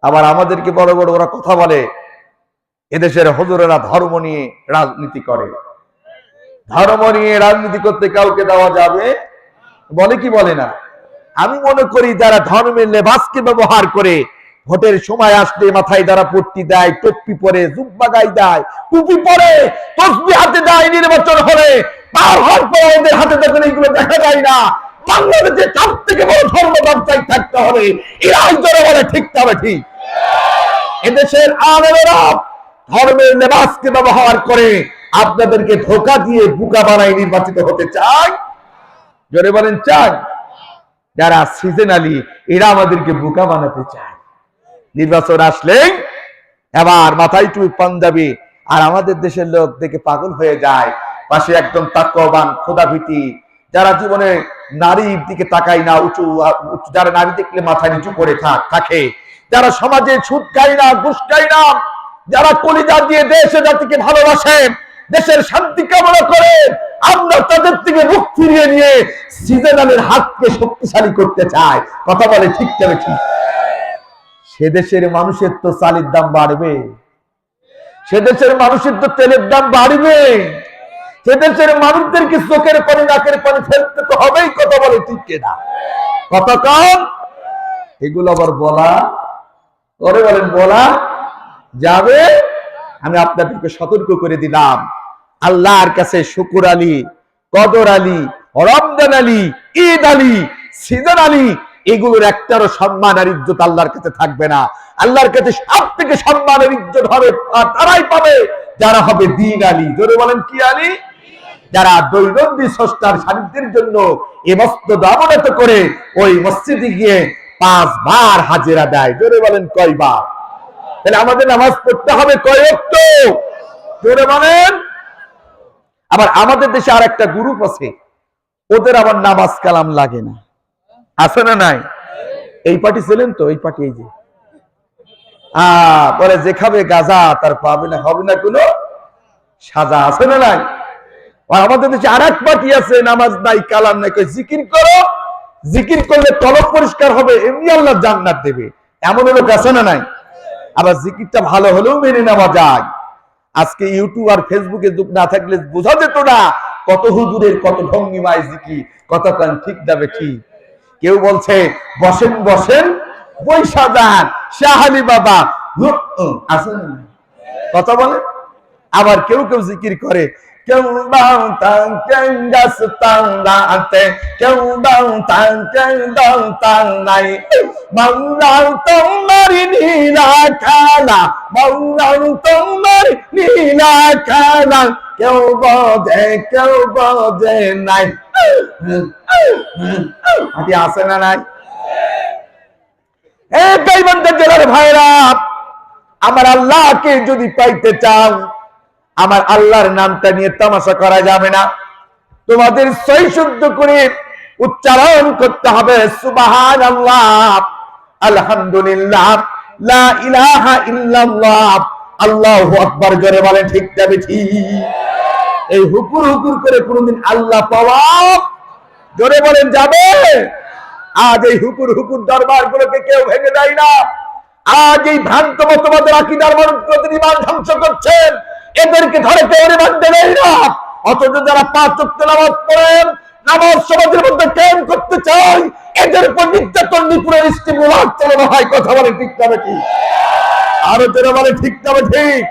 আবার আমাদেরকে বড় বড় ওরা কথা বলে, এদেশের হুজুরেরা ধর্ম নিয়ে রাজনীতি করে। ধর্ম নিয়ে রাজনীতি করতে কাউকে দেওয়া যাবে? বলে কি বলে না? আমি মনে করি যারা ধর্মের লেবাসকে ব্যবহার করে ভোটের সময় আসলে মাথায় যারা পট্টি দেয়, টুপি পরে, জুব্বা গায়ে দেয়, টুপি পরে, তসবিহ হাতে দেয়, নির্বাচন হলে পার হওয়ার পর ওদের হাতে দেখেন এইগুলো দেখা যায় না। বাংলাদেশে সব থেকে বড় ধর্ম ব্যবসায়ী থাকতে হবে, এরাই যারা বলে ঠিক তবে ঠিক। এদেশের আলেমেরা ধর্মের লেবাসকে ব্যবহার করে আপনাদেরকে ধোঁকা দিয়ে বোকা বানায় নির্বাচিত হতে চায়। জোরে বলেন চাই? যারা সিজন আলী এরা আমাদেরকে বোকা বানাতে চায়। নির্বাচন আসলেই এবার মাথায় টুপি পাঞ্জাবি, আর আমাদের দেশের লোক দেখে পাগল হয়ে যায়। পাশে একদম তাকওয়াবান খোদাভীতি, যারা জীবনে নারীর দিকে তাকায় না, উঁচু যারা নারী দেখলে মাথা নিচু করে থাকে, যারা সমাজে সুদ খায় না, ঘুষ খায় না, যারা কলিজা দিয়ে দেশে জাতিকে ভালোবাসে, দেশের শান্তি কামনা করে, আমরা তাদের থেকে মুখ ফিরিয়ে নিয়ে সিজনালের হাতকে শক্তিশালী করতে চাই। কথা বলে ঠিক তবে ঠিক। সে দেশের মানুষের তো চালের দাম বাড়বে, সে দেশের মানুষের তো তেলের দাম বাড়বে, সে দেশের মানুষদেরকে চোখের পানি নাকের পানি ফেলতে তো হবেই। কথা বলে ঠিক কিনা? কথা কম, এগুলো আবার বলা করে বলেন বলা যাবে? আমি আপনাদেরকে সতর্ক করে দিলাম, আল্লাহর কাছে শুকুর আলী, কদর আলী, রমজান আলী, ঈদ আলী, সিজন আলী, এগুলোর একটারও সম্মান আর ইজ্জত আল্লাহর কাছে থাকবে না। আল্লাহর কাছে সব থেকে সম্মান আর ইজ্জত হবে তারাই পাবে যারা হবে দ্বীন আলী। জোরে বলেন কি আলী? যারা দৈনন্দিন স্রষ্টার সান্নিধ্যের জন্য এ মসজিদ অবনত করে ওই মসজিদে গিয়ে 5 বার হাজিরা দেয়। জোরে বলেন কয়বার? তাহলে আমাদের নামাজ পড়তে হবে কয় ওয়াক্ত? জোরে বলেন। আবার আমাদের দেশে আর একটা গ্রুপ আছে, ওদের আবার নামাজ কালাম লাগে না, আছে না নাই? এই পার্টি ছিলেন তো, এই পার্টি এই যে বলে যে খাবে গাজা তার পাবে না, হবে না কোনো সাজা, আছে না নাই? আর আমাদের দেশে আর এক পার্টি আছে, নামাজ নাই কালাম নাই, জিকির করো, জিকির করলে কলব পরিষ্কার হবে, এমনি আল্লাহ জান্নাত দেবে, এমন লোক আছে না নাই? আবার জিকিরটা ভালো হলেও মেনে নেওয়া যায়। আজকে ইউটিউব আর ফেসবুকে যুগ না থাকলে বোঝা যেত না কত হুজুরের কত ভঙ্গিমায় জিকির, কত কান ঠিক যাবে ঠিক। কেউ বলছে বসেন বসেন বৈশা যান, শাহালি বাবা আছে না কথা বলে। আবার কেউ কেউ জিকির করে, কেউ বাউ তাং কেউ গাছ তাংলাতে, কেউ বাউ তাং কেউ দাও তাং নাই, মাওলাও তোমার নীলা খেলা, মাওলাও তোমার নীলা খেলা, কেউ বোঝে নাই। হাতি আছে না নাই? জেলার ভাইরা, আমার আল্লাহকে যদি পাইতে চাও, আমার আল্লাহর নামটা নিয়ে তামাশা করা যাবে না। তোমাদের সই শুদ্ধ করে উচ্চারণ করতে হবে সুবহানাল্লাহ, আলহামদুলিল্লাহ, লা ইলাহা ইল্লাল্লাহ, আল্লাহু আকবার। জোরে বলেন ঠিক যাবে ঠিক? এই হুকুর হুকুর করে কোনদিন আল্লাহ পাওয়া, জোরে বলেন, যাবে? আজ এই হুকুর হুকুর দরবার গুলোকে কেউ ভেঙে দেয় না। আজ এই ভ্রান্ত মতবাদের আকীদার মানুষদের ঈমান ধ্বংস করছেন, এদেরকে ধরে কেউ মানতে দেয় না। অথচ যারা 5 ওয়াক্ত নামাজ পড়েন, নামাজ সমাজের মধ্যে কায়েম করতে চায়, এদের উপর নির্যাতন নিপুণের ইস্তিমুলাত চালানো হয়। কথা বলে ঠিক যাবে ঠিক? আরো জোরে বলে ঠিক যাবে ঠিক?